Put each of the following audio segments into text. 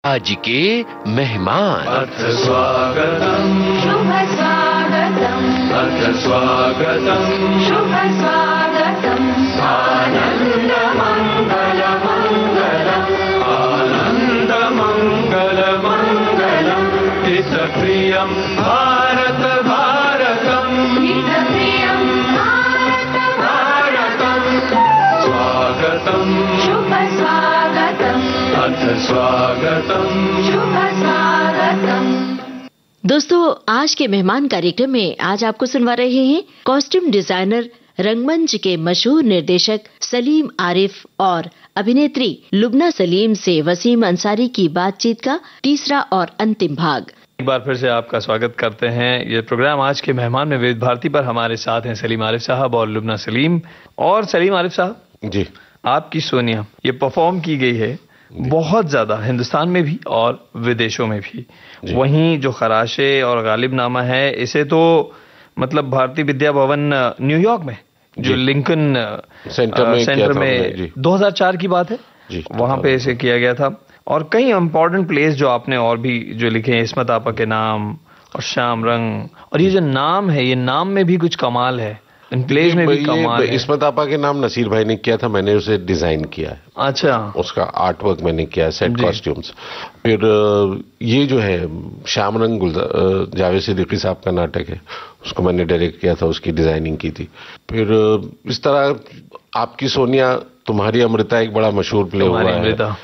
आज के मेहमान। अथ स्वागतम् शुभ स्वागतम् अथ स्वागतम् शुभ स्वागतम् आनन्द मङ्गल मङ्गलम् आनन्द मङ्गल मङ्गलम् हितप्रियम् भारत भारतम् हितप्रियं भारत भारतम् स्वागतम् शुभ स्वागतम् अथ स्वागतम् शुभ स्वागतम्। दोस्तों, आज के मेहमान कार्यक्रम में आज आपको सुनवा रहे हैं कॉस्ट्यूम डिजाइनर, रंगमंच के मशहूर निर्देशक सलीम आरिफ और अभिनेत्री लुबना सलीम से वसीम अंसारी की बातचीत का तीसरा और अंतिम भाग। एक बार फिर से आपका स्वागत करते हैं। ये प्रोग्राम आज के मेहमान में विविध भारती पर हमारे साथ हैं सलीम आरिफ साहब और लुबना सलीम। और सलीम आरिफ साहब जी, आपकी सोनिया ये परफॉर्म की गई है बहुत ज्यादा, हिंदुस्तान में भी और विदेशों में भी। वहीं जो खराशे और गालिब नामा है, इसे तो मतलब भारतीय विद्या भवन न्यूयॉर्क में जो लिंकन सेंटर में 2004 की बात है जी, वहां पे इसे किया गया था। और कई इंपॉर्टेंट प्लेस जो आपने और भी जो लिखे हैं, इस्मत आपा के नाम और शाम रंग, और ये जो नाम है, ये नाम में भी कुछ कमाल है, इन प्लेस में भी कमाल है। इस्मत आपा के नाम नसीर भाई ने किया था, मैंने उसे डिजाइन किया है। अच्छा, उसका आर्ट वर्क मैंने किया है, सेट कॉस्ट्यूम्स। फिर ये जो है शाम रंग जावेद सिद्दीकी साहब का नाटक है, उसको मैंने डायरेक्ट किया था, उसकी डिजाइनिंग की थी। फिर इस तरह आपकी सोनिया तुम्हारी अमृता एक बड़ा मशहूर प्ले हुआ है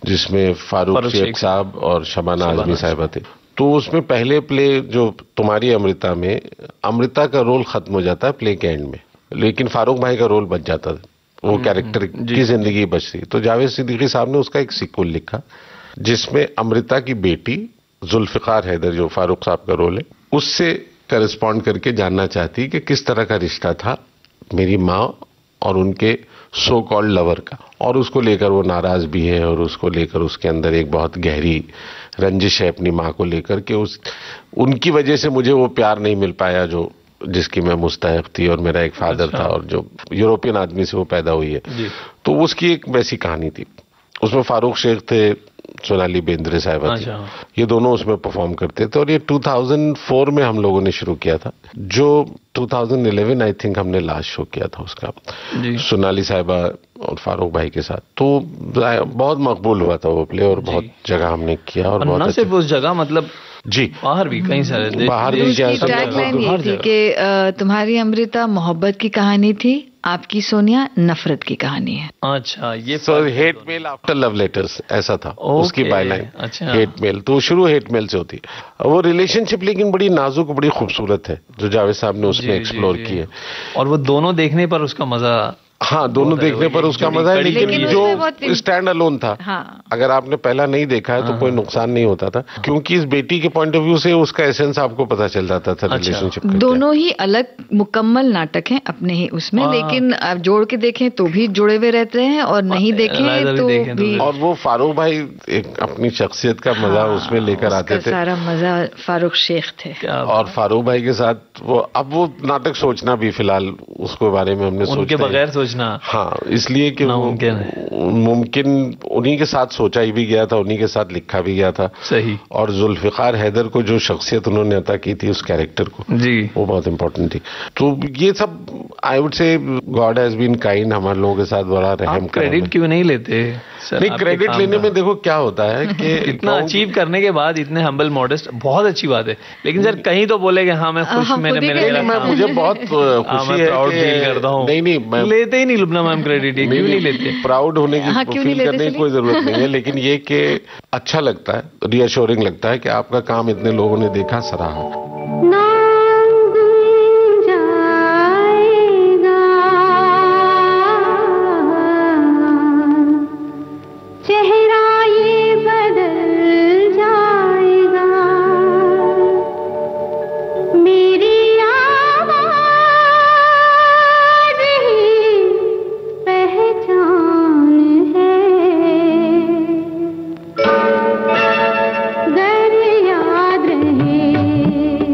जिसमें फारूक शेख साहब और शबाना आजमी साहिबा थे। तो उसमें पहले प्ले जो तुम्हारी अमृता में, अमृता का रोल खत्म हो जाता है प्ले के एंड में, लेकिन फारूक भाई का रोल बच जाता है, वो कैरेक्टर की जिंदगी बचती। तो जावेद सिद्दीकी साहब ने उसका एक सीक्वल लिखा जिसमें अमृता की बेटी जुल्फिकार हैदर, जो फारूक साहब का रोल है, उससे करेस्पॉन्ड करके जानना चाहती कि किस तरह का रिश्ता था मेरी माँ और उनके सो कॉल्ड लवर का, और उसको लेकर वो नाराज भी है, और उसको लेकर उसके अंदर एक बहुत गहरी रंजिश है अपनी माँ को लेकर के। उनकी वजह से मुझे वो प्यार नहीं मिल पाया जो जिसकी मैं मुस्तहिक थी, और मेरा एक फादर था और जो यूरोपियन आदमी से वो पैदा हुई है। तो उसकी एक वैसी कहानी थी। उसमें फारूक शेख थे, सोनाली बेंद्रे साहिबा थी, ये दोनों उसमें परफॉर्म करते थे। और ये 2004 में हम लोगों ने शुरू किया था, जो 2011 आई थिंक हमने लास्ट शो किया था उसका, सोनाली साहिबा और फारूक भाई के साथ। तो बहुत मकबूल हुआ था वो प्ले, और बहुत जगह हमने किया। और बहुत न सिर्फ उस जगह, मतलब जी बाहर भी कई सारे बाहर भी टैगलाइन ये थी कि तुम्हारी अमृता मोहब्बत की कहानी थी, आपकी सोनिया नफरत की कहानी है। अच्छा, ये hate mail after love letters ऐसा था उसकी बायलाइन। अच्छा, हेट मेल तो शुरू हेट मेल से होती है। वो रिलेशनशिप लेकिन बड़ी नाजुक, बड़ी खूबसूरत है जो जावेद साहब ने उसमें एक्सप्लोर की है। और वो दोनों देखने पर उसका मजा, हाँ, दोनों देखने पर उसका मजा है, लेकिन जो स्टैंड अलोन था, हाँ। अगर आपने पहला नहीं देखा है तो कोई नुकसान नहीं होता था, क्योंकि इस बेटी के पॉइंट ऑफ व्यू से उसका एसेंस आपको पता चल जाता था। रिलेशनशिप दोनों ही अलग मुकम्मल नाटक हैं अपने ही उसमें, लेकिन आप जोड़ के देखें तो भी जुड़े हुए रहते हैं, और नहीं देखें तो भी। और वो फारूक भाई एक अपनी शख्सियत का मजा उसमें लेकर आते थे। सारा मजा फारूक शेख थे। और फारूक भाई के साथ वो, अब वो नाटक सोचना भी फिलहाल उसके बारे में हमने उनके बगैर सोचना, हाँ, इसलिए कि मुमकिन उन्हीं के साथ सोचा ही भी गया था, उन्हीं के साथ लिखा भी गया था। सही। और जुल्फिकार हैदर को जो शख्सियत उन्होंने अता की थी उस कैरेक्टर को, जी, वो बहुत इंपॉर्टेंट थी। तो ये सब I would say God has been kind, हमारे लोगों के साथ बड़ा रहम। क्रेडिट क्यों नहीं लेते सर? नहीं, क्रेडिट लेने में देखो क्या होता है कि इतना अचीव करने के बाद इतने हम्बल मॉडेस्ट, बहुत अच्छी बात है, लेकिन सर कहीं तो बोले कि हाँ मैं खुश, मुझे बहुत खुशी है, प्राउड फील करता हूँ। नहीं, मैं लेते ही नहीं लुबना मैम क्रेडिट, क्यों नहीं लेते? प्राउड होने की फील करने की कोई जरूरत नहीं है, लेकिन ये कि अच्छा लगता है, रियश्योरिंग लगता है कि आपका काम इतने लोगों ने देखा, सराहा। याद रहे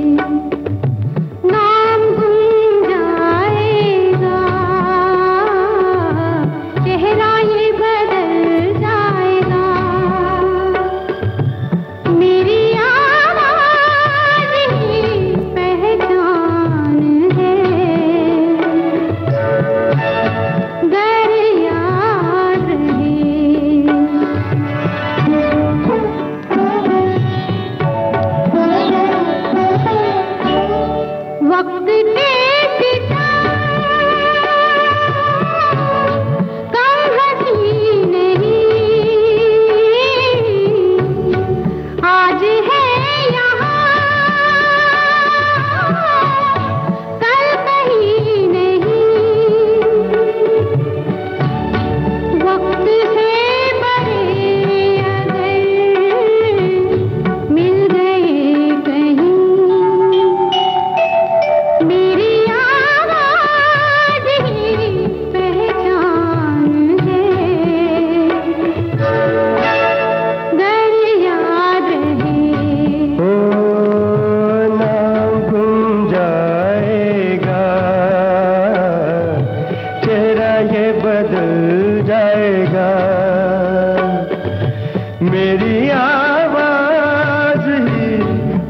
मेरी आवाज ही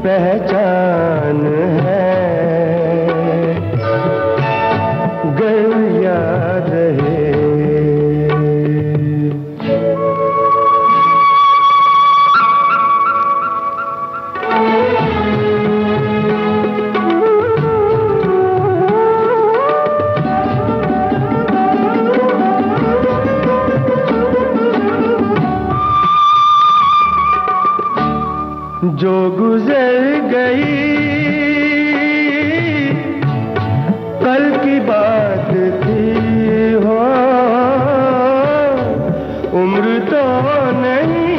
पहचान है, गर याद रहे। जो गुजर गई कल की बात थी हो, उम्र तो नहीं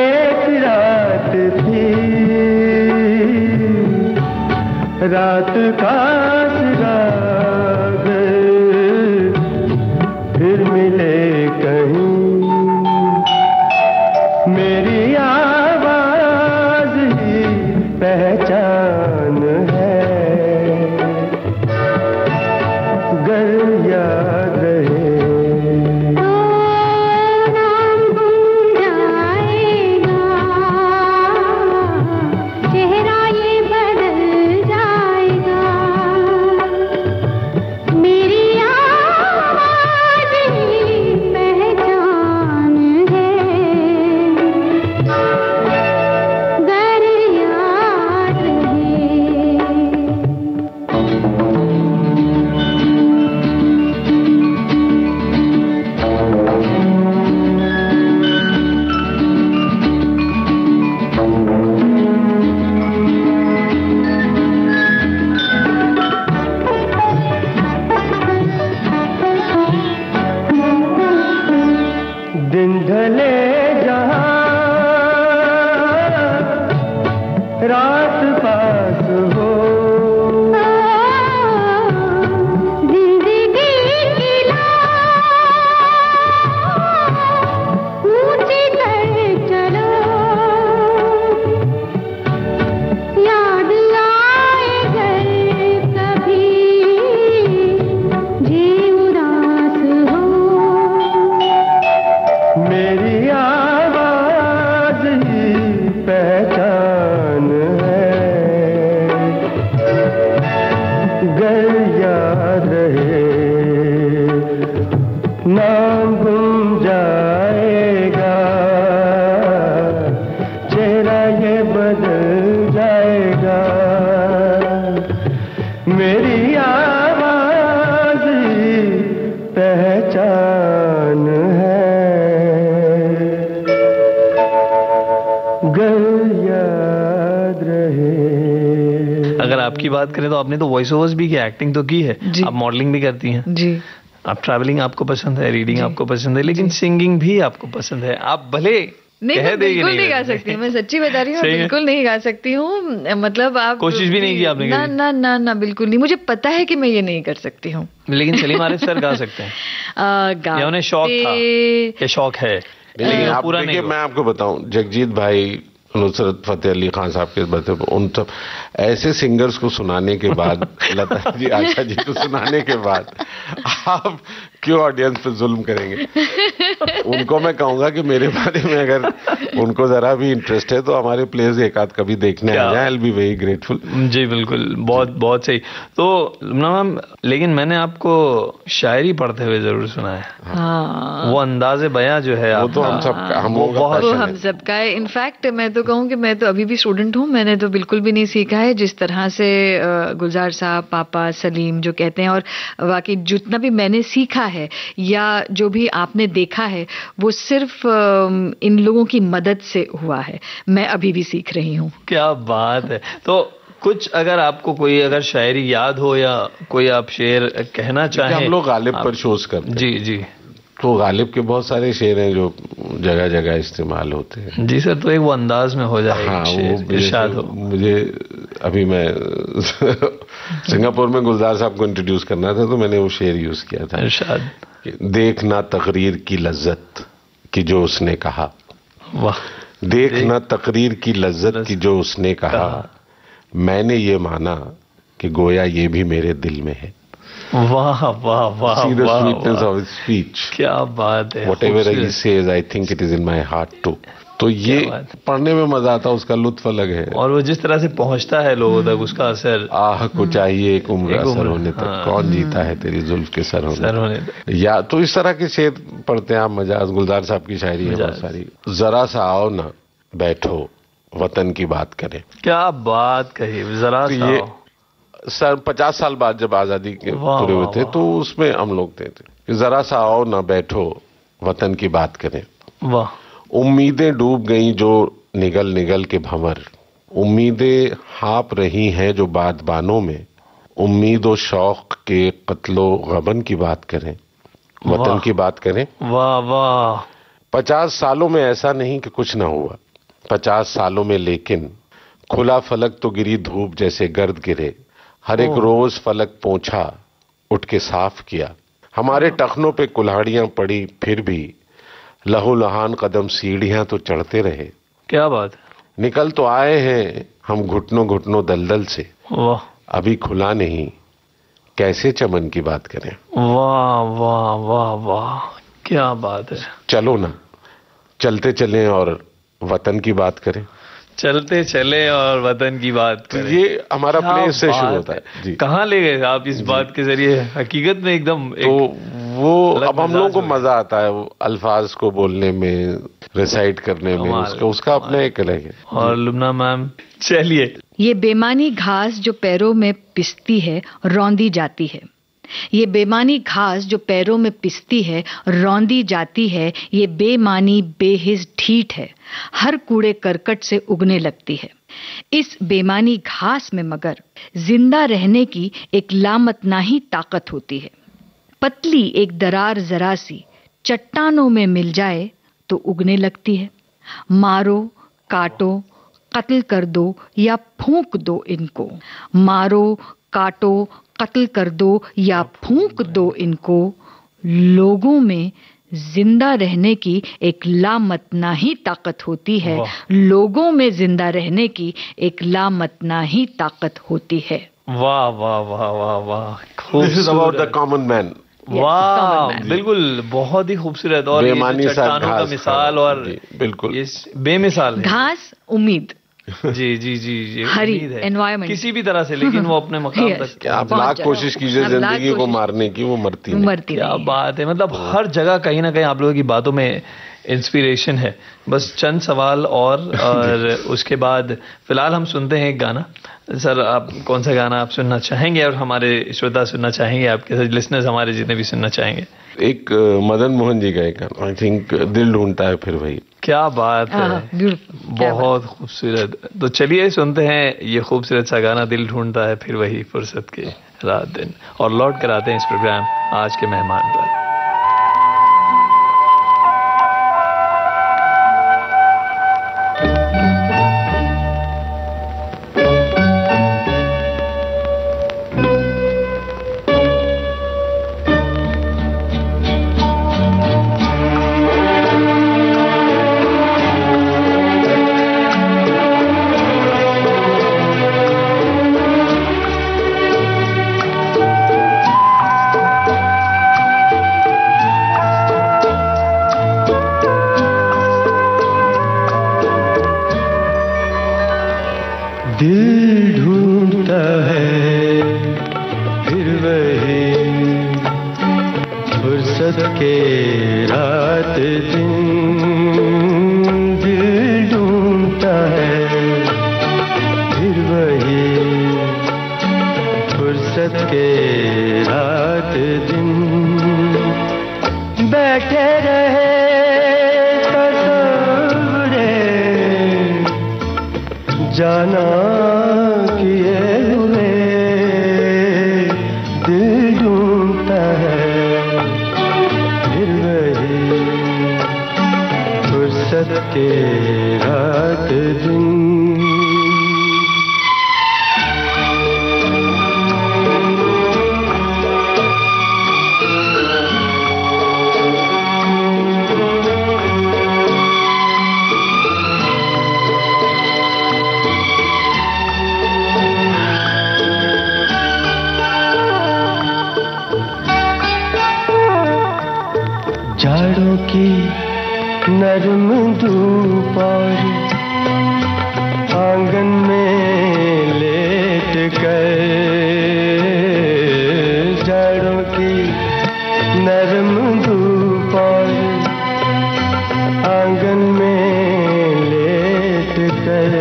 एक रात थी, रात का सिराग फिर मिले कहीं। मेरी आवाज ही पहचान है, गर याद रहे। नाम गुम जाएगा, चेहरा ये बदल जाएगा, मेरी आवाज ही पहचान है, गर याद रहे। दिन ढले जहाँ रात पास हो, जिंदगी की ऊंची कर चलो, याद आए घर कभी जी उदास हो। मेरी आवाज ही पहचान है, गर याद रहे। नाम गुम जाएगा, चेहरा ये बदल जाएगा, मेरी आवाज ही पहचान है, गर याद रहे। अगर आपकी बात करें तो आपने तो वॉइस ओवर्स भी किया, एक्टिंग तो की है, जी। आप मॉडलिंग भी करती हैं, जी। आप ट्रैवलिंग आपको पसंद है, रीडिंग जी। आपको पसंद है, लेकिन सिंगिंग भी आपको पसंद है। आप भले नहीं, कह मैं दे कि बिल्कुल नहीं गा करते। सकती, मैं सच्ची बता रही हूँ, सही है। बिल्कुल नहीं गा सकती हूँ। मतलब आप कोशिश भी नहीं की आपने ना कभी? ना ना ना, बिल्कुल नहीं। मुझे पता है कि मैं ये नहीं कर सकती हूँ। लेकिन सलीम आरिफ सर गा सकते हैं, या उन्हें शौक था, गाते- ये शौक है, लेकिन वो आप पूरा देखिए, नहीं मैं आपको बताऊं, जगजीत भाई, नुसरत फतेह अली खान साहब के बते, उन सब ऐसे सिंगर्स को सुनाने के बाद, लता जी, आशा जी को सुनाने के बाद, आप क्यों ऑडियंस पे जुल्म करेंगे? उनको मैं कहूंगा कि मेरे बारे में अगर उनको जरा भी इंटरेस्ट है तो हमारे प्लेस एक आध कभी देखने आ जाए, I will be very grateful. जी बिल्कुल, बहुत बहुत सही। तो लुब्ना मैम, लेकिन मैंने आपको शायरी पढ़ते हुए जरूर सुना है। हाँ, वो अंदाज़े बयां जो है वो आपका, तो हम सब, हम वो लोगों का बहुत- वो passion हम है। सबका है। इनफैक्ट मैं तो कहूँ कि मैं तो अभी भी स्टूडेंट हूँ, मैंने तो बिल्कुल भी नहीं सीखा है जिस तरह से गुलजार साहब, पापा, सलीम जो कहते हैं। और वाकई जितना भी मैंने सीखा है या जो भी आपने देखा है, वो सिर्फ इन लोगों की मदद से हुआ है। मैं अभी भी सीख रही हूँ। क्या बात है। तो कुछ अगर आपको कोई अगर शायरी याद हो या कोई आप शेर कहना चाहें। हम लोग गालिब पर शोज करते हैं, जी जी तो गालिब के बहुत सारे शेर हैं जो जगह जगह इस्तेमाल होते हैं। जी सर, तो एक वो अंदाज में हो जाए, हाँ, वो इरशाद हो। मुझे अभी मैं सिंगापुर में गुलजार साहब को इंट्रोड्यूस करना था, तो मैंने वो शेर यूज किया था, इरशाद। देखना तकरीर की लज्जत कि जो उसने कहा, वाह। देखना तकरीर की लज्जत की जो उसने कहा, मैंने ये माना कि गोया ये भी मेरे दिल में है। वाह वाह वाह See the वाह, sweetness वाह। of his speech. क्या बात है, Whatever he खूबसूरत। says, I think it is in my heart too. तो ये क्या बात। पढ़ने में मजा आता है, उसका लुत्फ अलग है। और वो जिस तरह से पहुंचता है लोगों तक, उसका असर आह को चाहिए एक उम्र एक उम्र, असर होने तक, हाँ। कौन जीता है तेरी जुल्फ के सर सर होने होने तक। या तो इस तरह के शेर पढ़ते हैं आप। मजाज गुलजार साहब की शायरी है बहुत मजाज। सारी। जरा सा आओ ना बैठो वतन की बात करें। क्या बात कही, जरा तो सा ये सर 50 साल बाद जब आजादी के वाह, पूरे हुए वाह, थे वाह। तो उसमें हम लोग थे कि जरा सा आओ ना बैठो वतन की बात करें। वाह, उम्मीदें डूब गईं जो निगल निगल के भंवर, उम्मीदें हाँप रही हैं जो बादबानों में, उम्मीद और शौक के कत्लो गबन की बात करें, वतन वाह। की बात करें। वाह वाह, 50 सालों में ऐसा नहीं कि कुछ ना हुआ, 50 सालों में लेकिन खुला फलक तो गिरी धूप जैसे गर्द गिरे, हर एक रोज फलक पोंछा उठ के साफ किया, हमारे टखनों पे कुल्हाड़ियां पड़ी फिर भी लहू लहान कदम सीढ़ियां तो चढ़ते रहे। क्या बात है, निकल तो आए हैं हम घुटनों घुटनों दलदल से, वाह अभी खुला नहीं कैसे चमन की बात करें। वाह वाह वाह वाह, क्या बात है। चलो ना चलते चलें और वतन की बात करें। चलते चले और वतन की बात तो करें। ये हमारा क्या प्ले से बात शुरू होता है जी। कहाँ ले गए आप इस बात के जरिए, हकीकत में एकदम तो वो अलग अब हम लोगों को मिजाज हो मजा आता है वो अल्फाज को बोलने में, रिसाइट करने में, कमाल, उसका अपना एक अलग है। और लुबना मैम चलिए। ये बेमानी घास जो पैरों में पिसती है रौंदी जाती है, ये बेमानी घास जो पैरों में पिसती है रौंदी जाती है, ये बेमानी बेहिस ढीठ है, हर कूड़े करकट से उगने लगती है। इस बेमानी घास में मगर जिंदा रहने की एक लामतनाही ताकत होती है। पतली एक दरार जरा सी चट्टानों में मिल जाए तो उगने लगती है। मारो काटो कत्ल कर दो या फूंक दो इनको, मारो काटो कत्ल कर दो या फूंक दो इनको, लोगों में जिंदा रहने की एक लामतनाही ताकत होती है, लोगों में जिंदा रहने की एक लामतनाही ताकत होती है। वाह वाह वाह वाह वाह, दिस इज अबाउट द खूबसूरत। Common man. वाह common man। बिल्कुल, बहुत ही खूबसूरत। और ये बेमानी जो सा चट्टानों का घास, मिसाल हाँ, और जी, बिल्कुल ये बेमिसाल है। घास उम्मीद जी जी जी जी, हरी, उम्मीद है environment। किसी भी तरह से, लेकिन वो अपने मकाम Yes। तक। कि आप पहुंच लाख जाए। कोशिश कीजिए आप लाख जिंदगी को कोशिश- मारने की, वो मरती नहीं। मरती क्या नहीं है। बात है, मतलब हर जगह कहीं ना कहीं आप लोगों की बातों में इंस्पिरेशन है। बस चंद सवाल और उसके बाद फिलहाल हम सुनते हैं एक गाना। सर, आप कौन सा गाना आप सुनना चाहेंगे और हमारे श्रोता सुनना चाहेंगे, आपके साथ लिसनर्स हमारे जितने भी सुनना चाहेंगे? एक मदन मोहन जी का एक गाना, आई थिंक दिल ढूंढता है फिर वही। क्या बात है, beautiful, क्या बहुत खूबसूरत। तो चलिए सुनते हैं ये खूबसूरत सा गाना, दिल ढूंढता है फिर वही, फुर्सत के रात दिन, और लौट कर आते हैं इस प्रोग्राम आज के मेहमान पर। दिल ढूंढता है फिर वही फुर्सत के रात दिन, दिल ढूंढता है फिर वही फुर्सत के रात दिन, बैठे रहे तस्वुरे जाना किए हुए, दिल ढूंढता है फिर वही फुर्सत के रात दिन। नरम धूप और आंगन में लेट कर जाड़ों की नरम धूप और आंगन में लेट कर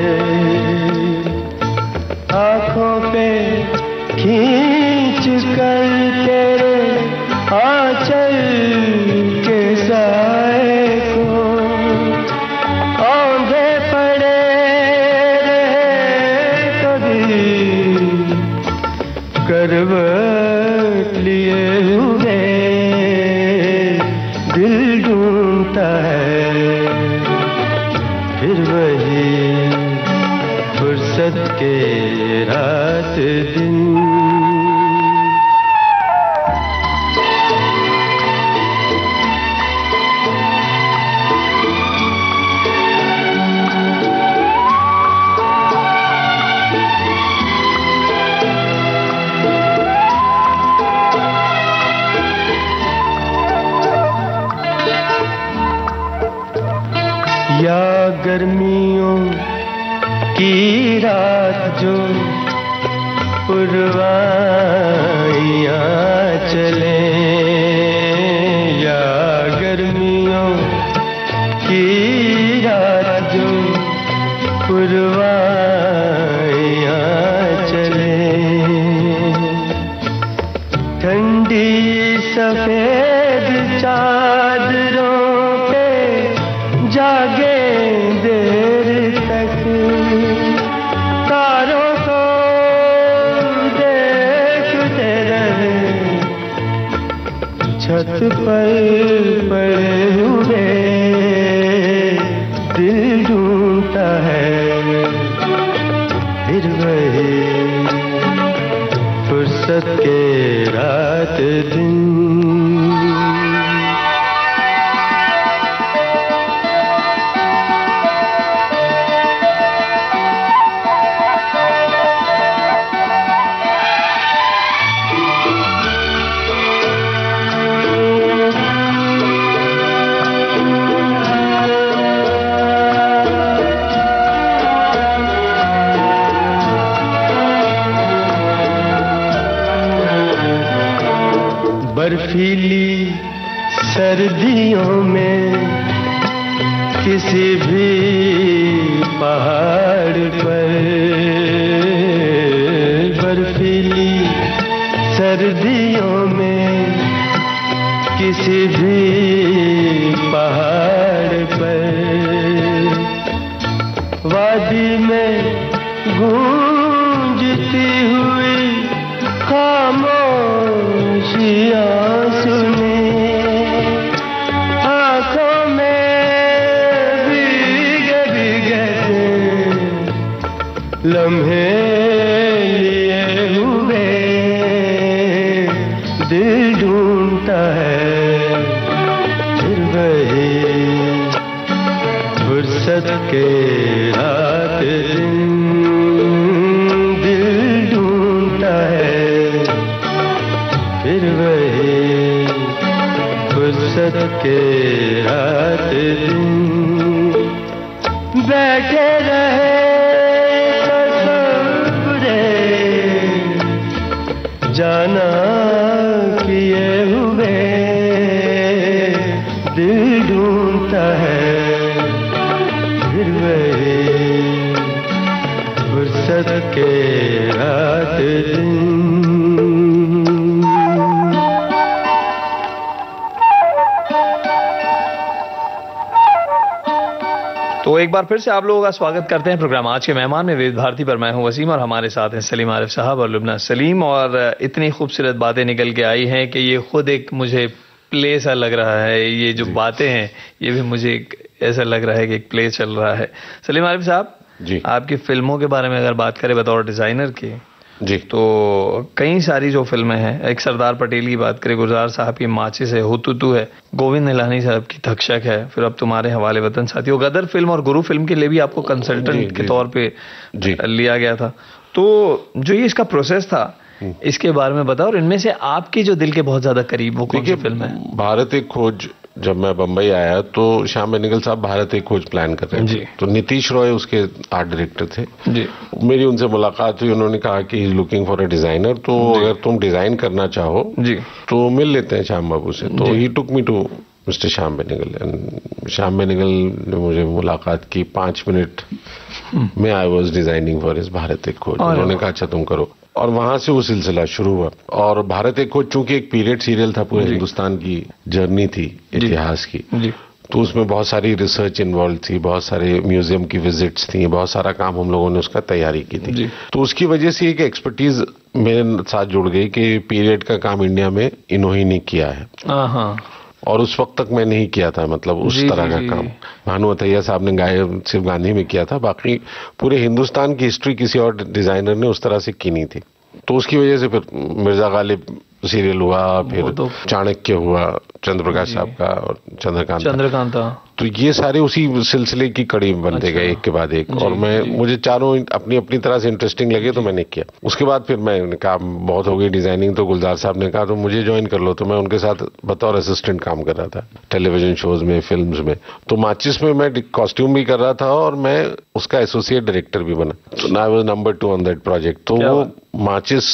आँखों पे खींच कर तेरे आंचल के साए को औंधे पड़े रहे कभी करवट लिए हुए दिल ढूंढता है फिर वही फुर्सत के रात दिन। या गर्मियों की रात जो पुरवाइयाँ चले या गर्मियों की रात जो पुरवाइयाँ चले ठंडी सफेद चादरों पे जागे देर तक तारों को देखते रहे छत पर पड़े हुए दिल ढूंढता है फिर वही फुर्सत के रात दिन। बर्फीली सर्दियों में किसी भी पहाड़ पर बर्फीली सर्दियों में किसी भी पहाड़ पर वादी में गूंजती हुई खामोशियाँ सुने आँखों में भीगे भीगे लम्हे लिए हुए दिल ढूंढता है फिर वही फुर्सत के रात दिन दिल ढूंढता है फिर वही फुर्सत के रात दिन बैठे रहे जाना किए हुए दिल ढूंढता है फिर वही फुर्सत के रात दिन। तो एक बार फिर से आप लोगों का स्वागत करते हैं प्रोग्राम आज के मेहमान में विविध भारती पर। मैं हूं वसीम और हमारे साथ हैं सलीम आरिफ साहब और लुबना सलीम। और इतनी खूबसूरत बातें निकल के आई हैं कि ये खुद एक मुझे प्ले सा लग रहा है। ये जो बातें हैं ये भी मुझे ऐसा लग रहा है कि एक प्ले चल रहा है। सलीम आरिफ साहब जी, आपकी फिल्मों के बारे में अगर बात करें बतौर डिजाइनर की जी, तो कई सारी जो फिल्में हैं, एक सरदार पटेल की बात करें, गुलजार साहब की माचिस है, हुतुतु है, गोविंद निहलानी साहब की धक्षक है, फिर अब तुम्हारे हवाले वतन साथियों, गदर फिल्म और गुरु फिल्म के लिए भी आपको कंसल्टेंट के तौर पे लिया गया था। तो जो ये इसका प्रोसेस था इसके बारे में बताओ और इनमें से आपकी जो दिल के बहुत ज्यादा करीब वो कौन सी फिल्म है? भारत एक खोज जब मैं बम्बई आया तो श्याम बेनेगल साहब भारत एक खोज प्लान कर रहे थे, तो नीतीश रॉय उसके आर्ट डायरेक्टर थे जी। मेरी उनसे मुलाकात हुई, उन्होंने कहा कि लुकिंग फॉर अ डिजाइनर, तो अगर तुम डिजाइन करना चाहो जी तो मिल लेते हैं श्याम बाबू से। तो he took me to mister Shyam Benegal, and Shyam Benegal ने मुझे मुलाकात की 5 मिनट में I was designing for his Bharat Ek Khoj. उन्होंने कहा अच्छा तुम करो, और वहां से वो सिलसिला शुरू हुआ। और भारत एक खोज चूंकि एक पीरियड सीरियल था, पूरे हिंदुस्तान की जर्नी थी इतिहास की, तो उसमें बहुत सारी रिसर्च इन्वॉल्व थी, बहुत सारे म्यूजियम की विजिट्स थी, बहुत सारा काम हम लोगों ने उसका तैयारी की थी। तो उसकी वजह से एक एक्सपर्टीज मेरे साथ जुड़ गई कि पीरियड का काम इंडिया में इन्होंने ने किया है, और उस वक्त तक मैं नहीं किया था, मतलब उस तरह का काम भानु अथैया साहब ने सिर्फ गांधी में किया था, बाकी पूरे हिंदुस्तान की हिस्ट्री किसी और डिजाइनर ने उस तरह से की नहीं थी। तो उसकी वजह से फिर मिर्जा गालिब सीरियल हुआ, फिर चाणक्य हुआ चंद्र प्रकाश साहब का, और चंद्रकांत, तो ये सारे उसी सिलसिले की कड़ी बनते गए एक के बाद एक। और मुझे चारों अपनी अपनी तरह से इंटरेस्टिंग लगे तो मैंने किया। उसके बाद फिर मैंने कहा बहुत हो गई डिजाइनिंग, तो गुलजार साहब ने कहा तो मुझे ज्वाइन कर लो, तो मैं उनके साथ बतौर असिस्टेंट काम कर रहा था टेलीविजन शोज में, फिल्म्स में। तो माचिस में मैं कॉस्ट्यूम भी कर रहा था और मैं उसका एसोसिएट डायरेक्टर भी बना, तो I was number 2 on that project. तो वो माचिस,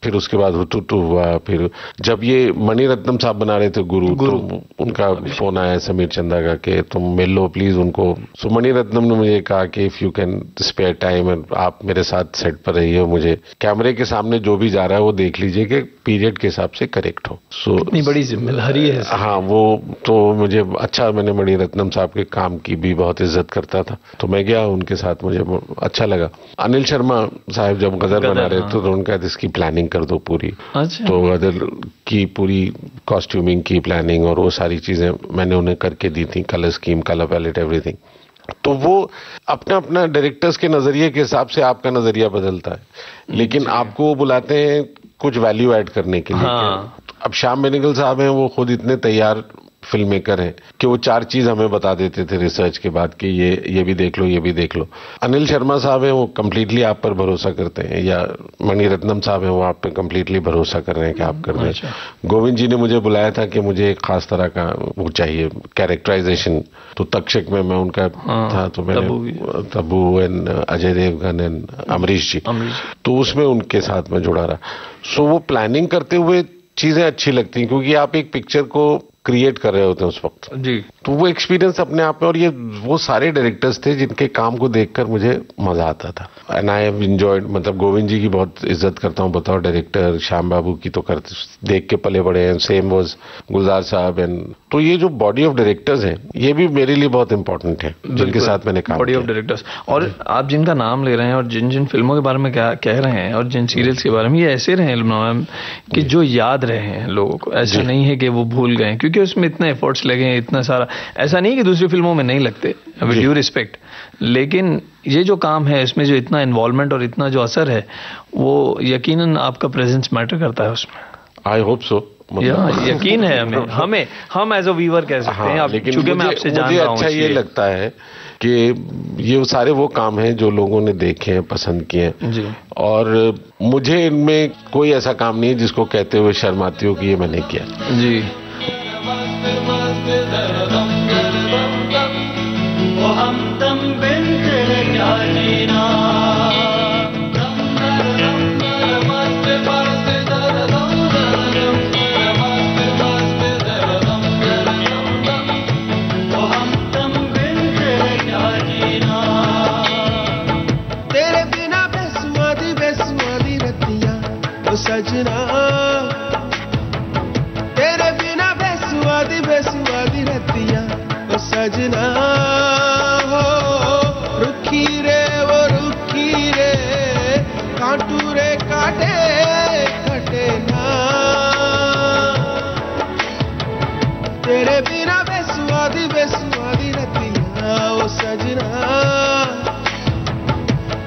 फिर उसके बाद हुटुटु हुआ, फिर जब ये मणिरत्नम साहब बना रहे थे गुरु, तो उनका फोन आया समीर चंदा का कि तुम मिल लो प्लीज उनको। सो मणिरत्नम ने मुझे कहा कि if you can spare time, आप मेरे साथ सेट पर रहिए, मुझे कैमरे के सामने जो भी जा रहा है वो देख लीजिए कि पीरियड के हिसाब से करेक्ट हो। सो इतनी बड़ी जिम्मेदारी है। हाँ, वो तो मुझे अच्छा, मैंने मणिरत्नम साहब के काम की भी बहुत इज्जत करता था, तो मैं गया उनके साथ, मुझे अच्छा लगा। अनिल शर्मा साहब जब गदर बना रहे थे तो उनका इसकी प्लानिंग कर दो पूरी। अच्छा। तो गदर की पूरी कॉस्ट्यूमिंग की प्लानिंग और वो सारी चीजें मैंने उन्हें करके दी थी, colour scheme, colour palette, everything. तो वो अपना अपना डायरेक्टर्स के नजरिए के हिसाब से आपका नजरिया बदलता है, लेकिन आपको वो बुलाते हैं कुछ वैल्यू ऐड करने के लिए। हाँ। अब श्याम बेनेगल साहब हैं, वो खुद इतने तैयार फिल्म मेकर हैं कि वो 4 चीज हमें बता देते थे रिसर्च के बाद कि ये भी देख लो, ये भी देख लो। अनिल शर्मा साहब हैं, वो कम्प्लीटली आप पर भरोसा करते हैं, या मणिरत्नम साहब हैं, वो आप पे कम्प्लीटली भरोसा कर रहे हैं कि आप कर रहे हैं। गोविंद जी ने मुझे बुलाया था कि मुझे एक खास तरह का वो चाहिए कैरेक्टराइजेशन, तो तक्षक में मैं उनका था, तो मैंने तब्बू एंड अजय देवगन एंड अमरीश जी, तो उसमें उनके साथ में जुड़ा रहा। सो वो प्लानिंग करते हुए चीजें अच्छी लगती हैं, क्योंकि आप एक पिक्चर को क्रिएट कर रहे होते हैं उस वक्त जी, तो वो एक्सपीरियंस अपने आप में। और ये वो सारे डायरेक्टर्स थे जिनके काम को देखकर मुझे मजा आता था, एंड आई हैव एंजॉयड। मतलब गोविंद जी की बहुत इज्जत करता हूँ बतौर डायरेक्टर, श्याम बाबू की तो देख के पले बड़े हैं, सेम वाज गुलजार साहब। एंड तो ये जो बॉडी ऑफ डायरेक्टर्स हैं, ये भी मेरे लिए बहुत इंपॉर्टेंट है, जिनके साथ मैंने काम बॉडी ऑफ डायरेक्टर्स। और आप जिनका नाम ले रहे हैं और जिन जिन फिल्मों के बारे में क्या कह रहे हैं और जिन सीरियल्स के बारे में, ये ऐसे रहे मैम कि जो याद रहे हैं लोगों को, ऐसा नहीं है कि वो भूल गए, क्योंकि उसमें इतने एफर्ट्स लगे हैं, इतना सारा। ऐसा नहीं कि दूसरी फिल्मों में नहीं लगते, विद ड्यू रिस्पेक्ट, लेकिन ये जो काम है इसमें जो इतना इन्वॉल्वमेंट और इतना जो असर है, वो यकीनन आपका प्रेजेंस मैटर करता है उसमें। I hope so. यकीन है हमें हम एज अ व्यूअर कह सकते हैं। लेकिन चूंकि मैं आपसे जान रहा हूं, अच्छा ये लगता है कि ये सारे वो काम हैं जो लोगों ने देखे हैं, पसंद किए हैं जी, और मुझे इनमें कोई ऐसा काम नहीं है जिसको कहते हुए शर्माती हो कि ये मैंने किया जी। सजना तेरे बिना बेसुआदी बेसुआदी रतिया ओ सजना हो, रुखी रे वो रुखी रे, कांटू रे काटे कटे ना, तेरे बिना बेसुआदी बेसुआदी रतिया ओ सजना,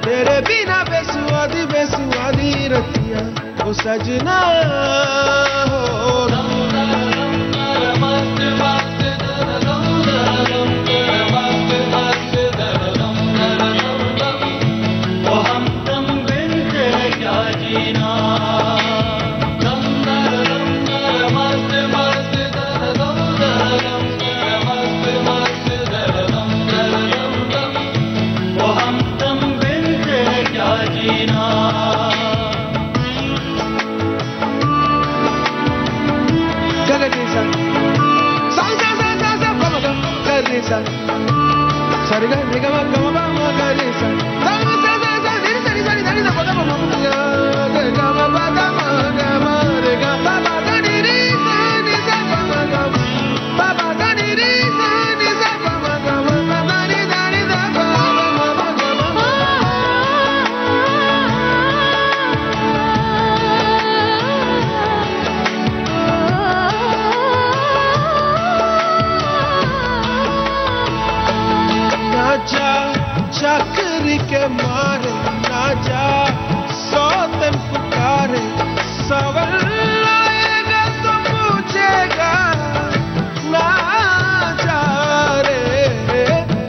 तेरे बिना बेसुआदी बेसुआदी रतिया ओ सजना हो। सारे गा रे गा मा गा मा मा गा रे सा सा सा सा सा रे सा रे सा रे सा गा मा मा गा गा मा मा गा मा रे गा बा बा गा रे रे सा रे सा गा मा गा बा बा गा रे रे सा रे सा गा मा गा मा मा गा रे दा रे दा गा मा मा मा गा मा नाचा चक्री के मारे नाचा सौतन पुकारे सवर आएगा तो पूछेगा नाचा रे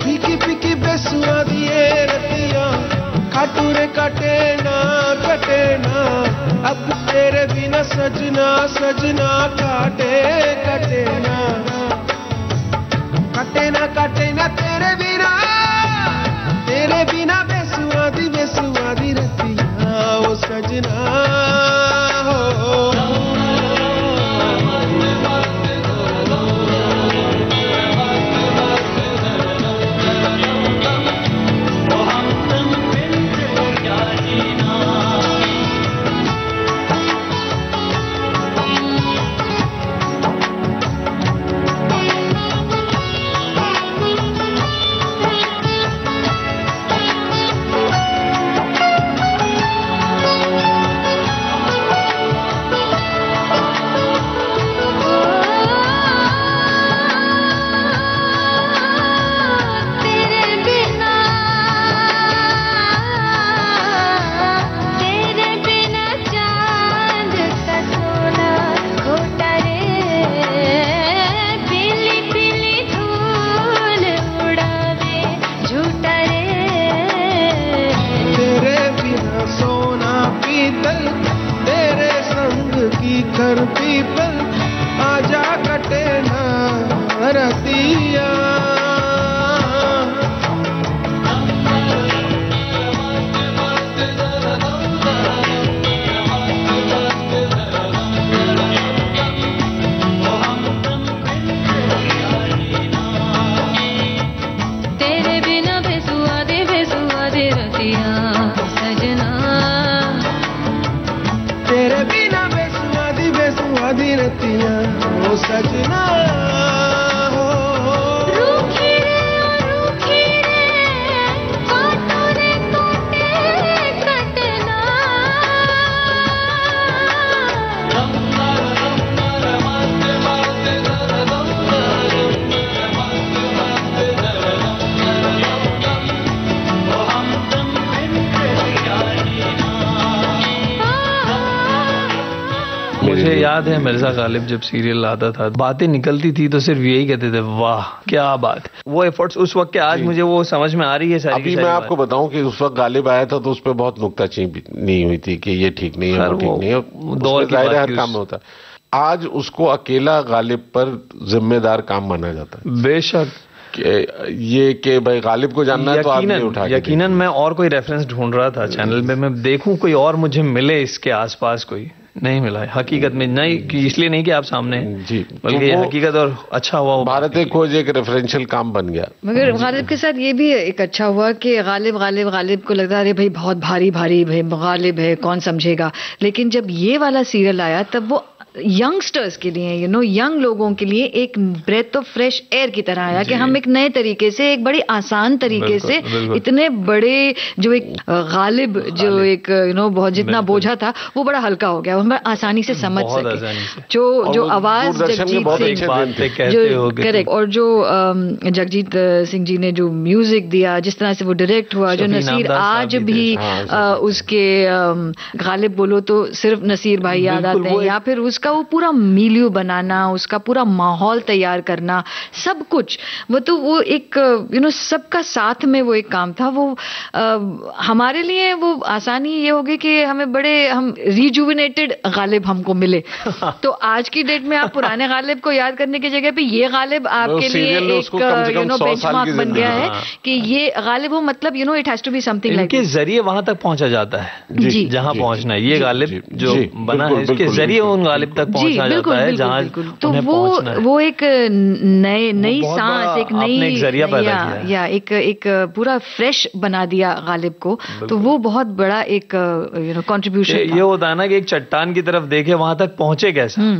फीकी फीकी बेसुआ दिए रतियां काटू रे काटे ना अब तेरे बिना सजना सजना काटे कटे ना तेरे बिना बेसुआदी रतियां ओ सजना हो घर पीपल आजा कटे ना रतिया तेरे बिना बेसुआ दे रतिया सजना तेरे बिना बेसुआदी रतियां ओ सजना हो रूखी रे काटो रे काटे कटना मुझे याद है मिर्जा गालिब जब सीरियल आता था बातें निकलती थी तो सिर्फ यही कहते थे वाह क्या बात। वो एफर्ट्स उस वक्त के आज मुझे वो समझ में आ रही है सारी अभी मैं आपको बताऊं कि उस वक्त गालिब आया था तो उस पर बहुत नुक्ताचीनी हुई थी कि ये ठीक नहीं है वो ठीक नहीं है, दौर की जाहिर बात हर थी काम में होता है। आज उसको अकेला गालिब पर जिम्मेदार काम माना जाता है। बेशक ये कि भाई गालिब को जानना है तो आदमी उठा के यकीनन मैं और कोई रेफरेंस ढूंढ रहा था चैनल में, मैं देखूं कोई और मुझे मिले इसके आसपास, कोई नहीं मिला है हकीकत में। नहीं कि इसलिए नहीं कि आप सामने जी, बल्कि तो हकीकत और अच्छा हुआ भारत खोज एक रेफरेंशियल काम बन गया। मगर गालिब के साथ ये भी एक अच्छा हुआ कि गालिब को लगता है भाई बहुत भारी भाई गालिब है कौन समझेगा, लेकिन जब ये वाला सीरियल आया तब वो यंगस्टर्स के लिए यंग लोगों के लिए एक ब्रेथ ऑफ फ्रेश एयर की तरह आया कि हम एक नए तरीके से एक बड़ी आसान तरीके से इतने बड़े जो एक गालिब जो एक बहुत जितना बोझा था वो बड़ा हल्का हो गया, हम आसानी से समझ सके। जो आवाज जगजीत सिंह जो करेक्ट और जो जगजीत सिंह जी ने जो म्यूजिक दिया, जिस तरह से वो डायरेक्ट हुआ, जो नसीर आज भी उसके गालिब बोलो तो सिर्फ नसीर भाई याद आते हैं, या फिर उसका वो पूरा मिलियो बनाना, उसका पूरा माहौल तैयार करना, सब कुछ वो एक सबका साथ में वो एक काम था। वो हमारे लिए वो आसानी ये होगी कि हम रिजुविनेटेड गालिब हमको मिले। तो आज की डेट में आप पुराने गालिब को याद करने की जगह पे ये गालिब आपके लिए एक बेंचमार्क बन गया है कि ये गालिब हो, मतलब it has to be something like इनके जरिए वहां तक पहुंचा जाता है जहां पहुंचना है। ये गालिब जो बना है इसके जरिए उन गालिब तक पहुंचा जाता है जहां तो उन्हें पहुंचना है। वो एक नई बहुत सांस, बड़ा एक नई आपने एक जरिया पैदा किया है। या एक पूरा फ्रेश बना दिया गालिब को। तो वो बहुत बड़ा एक कंट्रीब्यूशन ये होता है ना कि एक चट्टान की तरफ देखे वहां तक पहुंचे कैसे,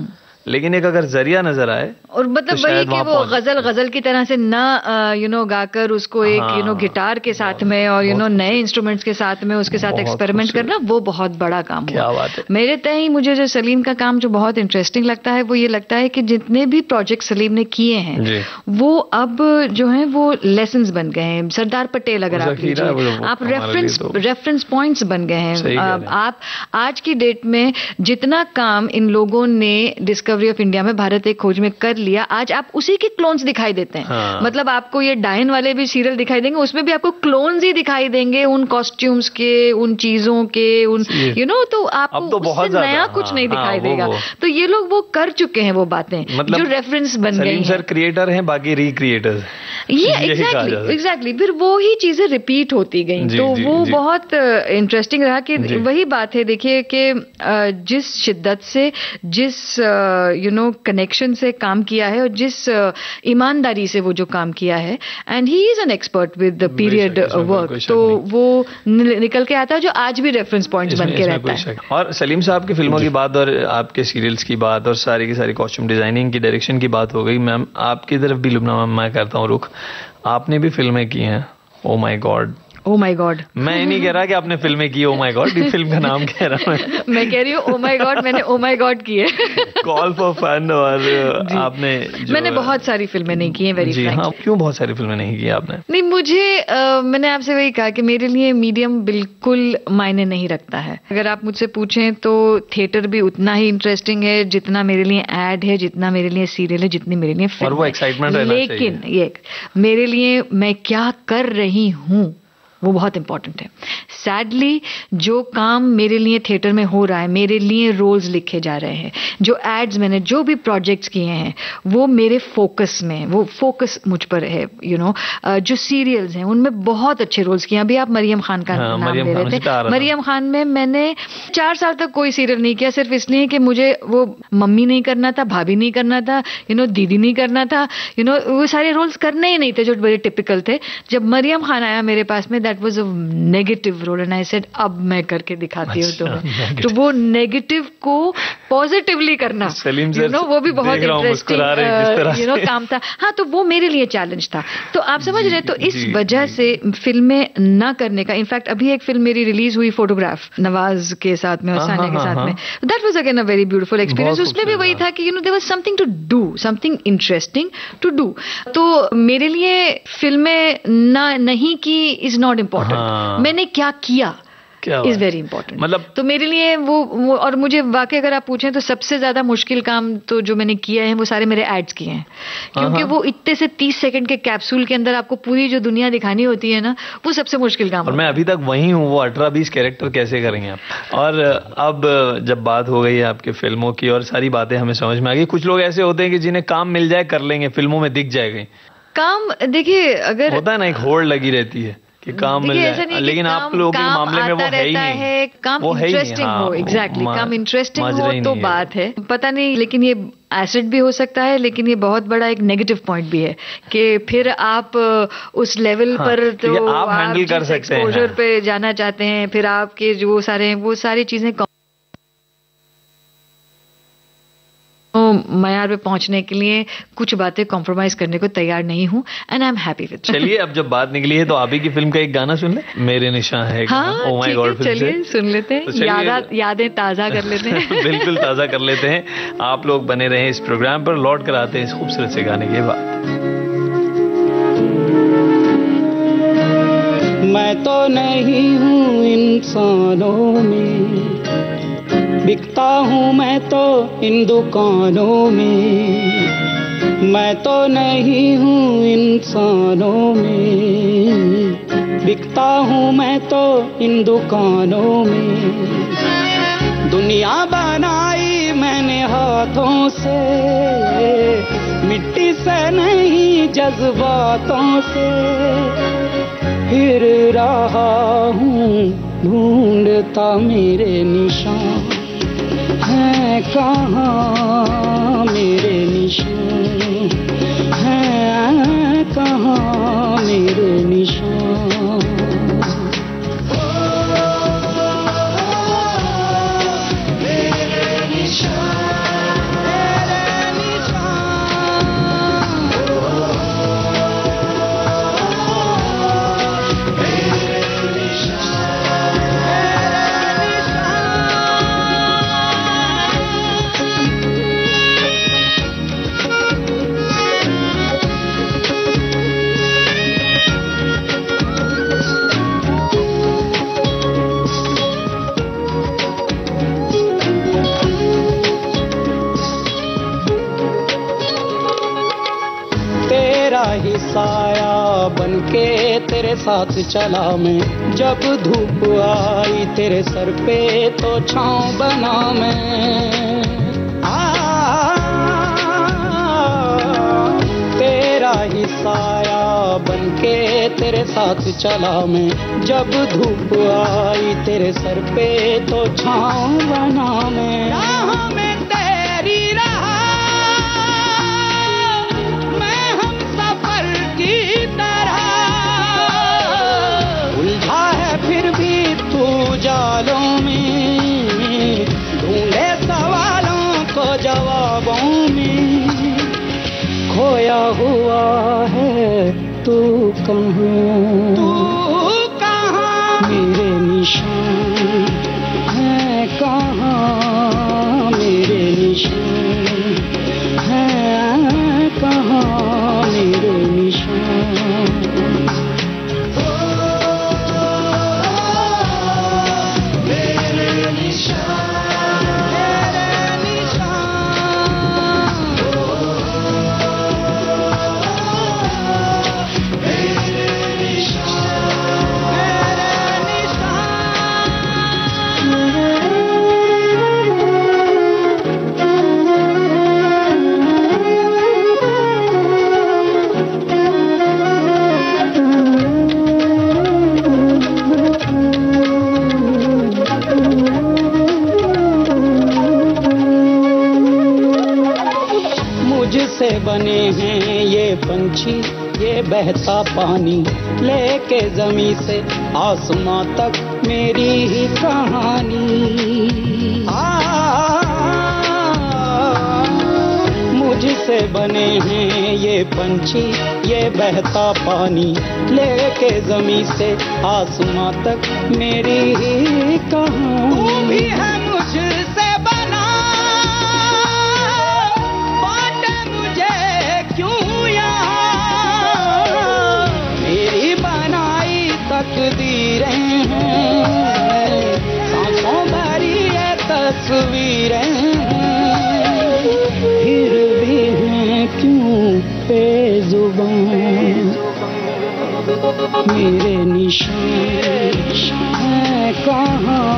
लेकिन एक अगर जरिया नजर आए और मतलब तो वही शायद कि वहां वो पहुंच गजल की तरह से ना गाकर उसको एक हाँ, गिटार के साथ में और नए इंस्ट्रूमेंट्स के साथ में उसके साथ बहुत एक्सपेरिमेंट करना, वो बहुत बड़ा काम क्या हुआ। बात है। मेरे तय मुझे जो सलीम का काम जो बहुत इंटरेस्टिंग लगता है वो ये लगता है कि जितने भी प्रोजेक्ट सलीम ने किए जी। हैं वो अब जो है वो लेसन्स बन गए हैं। सरदार पटेल अगर आप ज़खीरा है लीजिए, वो आप हमारे लिए तो रेफरेंस पॉइंट्स बन गए सही हैं। कह रहे हैं। आप आज की डेट में जितना काम इन लोगों ने डिस्कवरी ऑफ इंडिया में भारत एक खोज में कर लिया, आज आप उसी के क्लोन्स दिखाई देते हैं। हाँ। मतलब आपको ये डायन वाले भी सीरियल दिखाई देंगे, उसमें भी आपको क्लोन्स ही दिखाई देंगे उन कॉस्ट्यूम्स के, उन चीजों के, उन तो आपको अब तो बहुत उससे नया ज्यादा, कुछ नहीं हाँ, दिखाई वो- देगा। वो। तो ये लोग वो कर चुके हैं वो बातें, मतलब जो रेफरेंस बन गई सलीम हैं। सर क्रिएटर हैं, बाकी रिक्रिएटर्स। ये एग्जैक्टली फिर वो ही चीजें रिपीट होती गई। जी, तो जी, वो जी। बहुत इंटरेस्टिंग रहा कि जी। वही बात है। देखिए कि जिस शिद्दत से, जिस कनेक्शन से काम किया है और जिस ईमानदारी से वो जो काम किया है, and he is an expert with the period इसमें वर्क, कोई शक तो नहीं। वो निकल के आता है जो आज भी रेफरेंस पॉइंट्स बन के इसमें रहता कोई है। शक। और सलीम साहब की फिल्मों की बात और आपके सीरियल्स की बात और सारी की सारी कॉस्ट्यूम डिजाइनिंग की, डायरेक्शन की बात हो गई। मैम आपकी तरफ भी लुबना मैम मैं करता हूँ रुख, आपने भी फिल्में की हैं। Oh my God, oh my God, मैं ये नहीं कह रहा कि आपने फिल्में की, ओ माय गॉड ये फिल्म का नाम कह रहा हूँ मैं कह रही हूँ ओ माय गॉड, मैंने ओ माय गॉड की है। Call for fun. और जी। आपने मैंने बहुत सारी फिल्में नहीं की हैं, वेरी जी फ्रैंक। हाँ, क्यों बहुत सारी फिल्में नहीं की आपने? नहीं, मुझे मैंने आपसे वही कहा कि मेरे लिए मीडियम बिल्कुल मायने नहीं रखता है। अगर आप मुझसे पूछें तो थिएटर भी उतना ही इंटरेस्टिंग है जितना मेरे लिए एड है, जितना मेरे लिए सीरियल है, जितनी मेरे लिए फिल्म और वो है। excitement रहना लेकिन ये मेरे लिए मैं क्या कर रही हूँ वो बहुत इंपॉर्टेंट है। सैडली जो काम मेरे लिए थिएटर में हो रहा है, मेरे लिए रोल्स लिखे जा रहे हैं, जो एड्स मैंने जो भी प्रोजेक्ट्स किए हैं वो मेरे फोकस में, वो फोकस मुझ पर है। जो सीरियल्स हैं उनमें बहुत अच्छे रोल्स किए। अभी आप मरियम खान का हाँ, नाम मरियम ले खान रहे से आ थे। रहा मरियम खान में मैंने 4 साल तक कोई सीरियल नहीं किया, सिर्फ इसलिए कि मुझे वो मम्मी नहीं करना था, भाभी नहीं करना था, दीदी नहीं करना था, वो सारे रोल्स करने ही नहीं थे जो बड़े टिपिकल थे। जब मरियम खान आया मेरे पास में, that was a negative role and I said अब मैं करके दिखाती हूँ तुम्हें। तो वो नेगेटिव को पॉजिटिवली करना, सलीम सर वो भी बहुत देख रहा हूं मुस्कुरा रहे हैं किस तरह से। काम था। हाँ, तो वो मेरे लिए चैलेंज था। तो आप समझ रहे, तो इस जी, वजह से फिल्में ना करने का, इनफैक्ट अभी एक फिल्म मेरी रिलीज हुई फोटोग्राफ, नवाज के साथ में और हाँ, सानिया के हाँ, साथ हाँ। में, that was again a very beautiful experience. बहुत उसमें भी वही खूबसूरत था कि there was something to do, something interesting to do. तो मेरे लिए फिल्में नहीं की इज नॉट इम्पोर्टेंट, हाँ। मैंने क्या किया क्या इज वेरी इंपॉर्टेंट। मतलब तो मेरे लिए वो और मुझे वाकई अगर आप पूछें तो सबसे ज्यादा मुश्किल काम तो जो मैंने किया है वो सारे मेरे एड्स किए हैं, क्योंकि हाँ। वो इतने से 30 सेकंड के कैप्सूल के अंदर आपको पूरी जो दुनिया दिखानी होती है ना, वो सबसे मुश्किल काम और मैं अभी तक वही हूँ, वो 18-20 कैरेक्टर कैसे करेंगे आप। और अब जब बात हो गई है आपके फिल्मों की और सारी बातें हमें समझ में आ गई, कुछ लोग ऐसे होते हैं कि जिन्हें काम मिल जाए कर लेंगे, फिल्मों में दिख जाएगा काम। देखिए, अगर होता है ना, एक होड़ लगी रहती है कि काम मिल जाए, लेकिन आप लोगों के मामले में वो है ही नहीं है, काम वो है ही नहीं, इंटरेस्टिंग हाँ, हो। एग्जैक्टली, काम इंटरेस्टिंग माजरा हो ही तो नहीं है। बात है। पता नहीं, लेकिन ये एसिड भी हो सकता है, लेकिन ये बहुत बड़ा एक नेगेटिव पॉइंट भी है कि फिर आप उस लेवल हाँ, पर ठीक है, तो आप हैंडल कर जिस सकते हैं, एक्सपोजर हाँ। पे जाना चाहते हैं, फिर आपके जो वो सारी चीजें मयार पे पहुंचने के लिए कुछ बातें कॉम्प्रोमाइज करने को तैयार नहीं हूं, and I am happy with. चलिए, अब जब बात निकली है तो आप ही की फिल्म का एक गाना सुन ले, मेरे निशान है। हाँ, ओ माय ठीक गॉड, है, चलिए सुन लेते हैं, तो चलिए। यादें ताजा कर लेते हैं। बिल्कुल ताजा कर लेते हैं। आप लोग बने रहें इस प्रोग्राम पर, लौट कर आते हैं इस खूबसूरत से गाने के बाद। मैं तो नहीं हूँ इंसानों में, बिकता हूँ मैं तो इन दुकानों में। मैं तो नहीं हूँ इंसानों में, बिकता हूँ मैं तो इन दुकानों में। दुनिया बनाई मैंने हाथों से, मिट्टी से नहीं जज्बातों से। फिर रहा हूँ ढूंढता मेरे निशान, हैं कहाँ मेरे निशान, हैं कहाँ मेरे निशान। साया बनके तेरे साथ चला मैं, जब धूप आई तेरे सर पे तो छाँव बना मैं। तेरा ही साया बनके तेरे साथ चला मैं, जब धूप आई तेरे सर पे तो छाँव बना मैं। राह में तेरी रहा की तरह, उलझा है फिर भी तू जालों में, ढूंढे सवालों को जवाबों में, खोया हुआ है तू कहाँ, तू कहाँ मेरे निशान, है कहाँ मेरे निशान, है कहाँ मेरे निशान। मेरे निशान, मेरे निशान, मेरे निशान, मेरे मुझसे बने हैं ये पंछी, ये बहता पानी, लेके जमीन से आसमां तक मेरी ही कहानी। मुझसे बने हैं ये पंछी, ये बहता पानी, लेके जमीन से आसमां तक मेरी ही कहानी। तू भी है मुझसे बना, बाटे मुझे क्यों यहाँ, मेरी बनाई तकदीरें हैं, सांसों भरी ये तस्वीरें हैं, फिर भी हैं क्यों बेजुबान, मेरे निशान है कहाँ,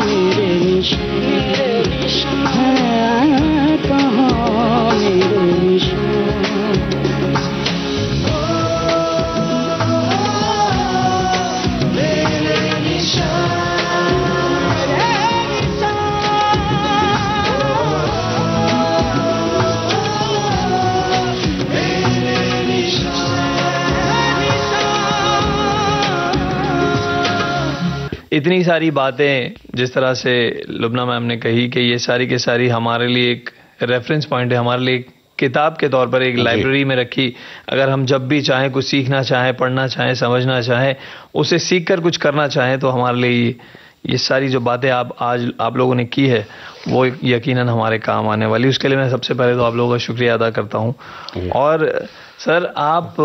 मेरे निशान है कहाँ, मेरे निशान। इतनी सारी बातें जिस तरह से लुब्ना मैम ने कही कि ये सारी के सारी हमारे लिए एक रेफरेंस पॉइंट है, हमारे लिए किताब के तौर पर एक लाइब्रेरी में रखी। अगर हम जब भी चाहें कुछ सीखना चाहें, पढ़ना चाहें, समझना चाहें, उसे सीख कर कुछ करना चाहें, तो हमारे लिए ये सारी जो बातें आज आप लोगों ने की है वो यकीनन हमारे काम आने वाली। उसके लिए मैं सबसे पहले तो आप लोगों का शुक्रिया अदा करता हूँ। और सर, आप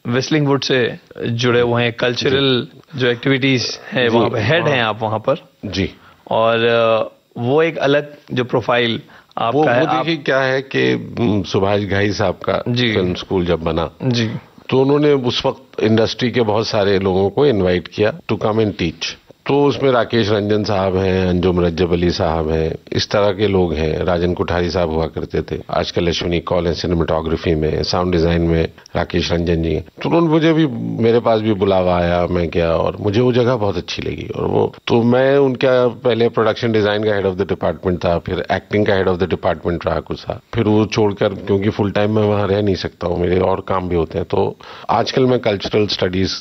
विस्लिंग वुड से जुड़े हुए हैं, कल्चरल जो एक्टिविटीज है वहाँ पे हेड हैं आप वहाँ पर जी। और वो एक अलग जो प्रोफाइल आपका है, वो देखिए क्या है कि सुभाष घाई साहब का फिल्म स्कूल जब बना जी, तो उन्होंने उस वक्त इंडस्ट्री के बहुत सारे लोगों को इनवाइट किया टू कम एंड टीच। तो उसमें राकेश रंजन साहब हैं, अंजुम रज्जब अली साहब हैं, इस तरह के लोग हैं। राजन कुठारी साहब हुआ करते थे, आजकल अश्विनी कौल है सिनेमेटोग्राफी में, साउंड डिजाइन में राकेश रंजन जी। तो उन्होंने मुझे भी, मेरे पास भी बुलावा आया, मैं गया और मुझे वो जगह बहुत अच्छी लगी। और वो तो मैं उनका पहले प्रोडक्शन डिजाइन का हेड ऑफ द डिपार्टमेंट था, फिर एक्टिंग का हेड ऑफ द डिपार्टमेंट रहा कुछ था, फिर वो छोड़कर, क्योंकि फुल टाइम मैं वहां रह नहीं सकता हूँ, मेरे और काम भी होते हैं, तो आजकल मैं कल्चरल स्टडीज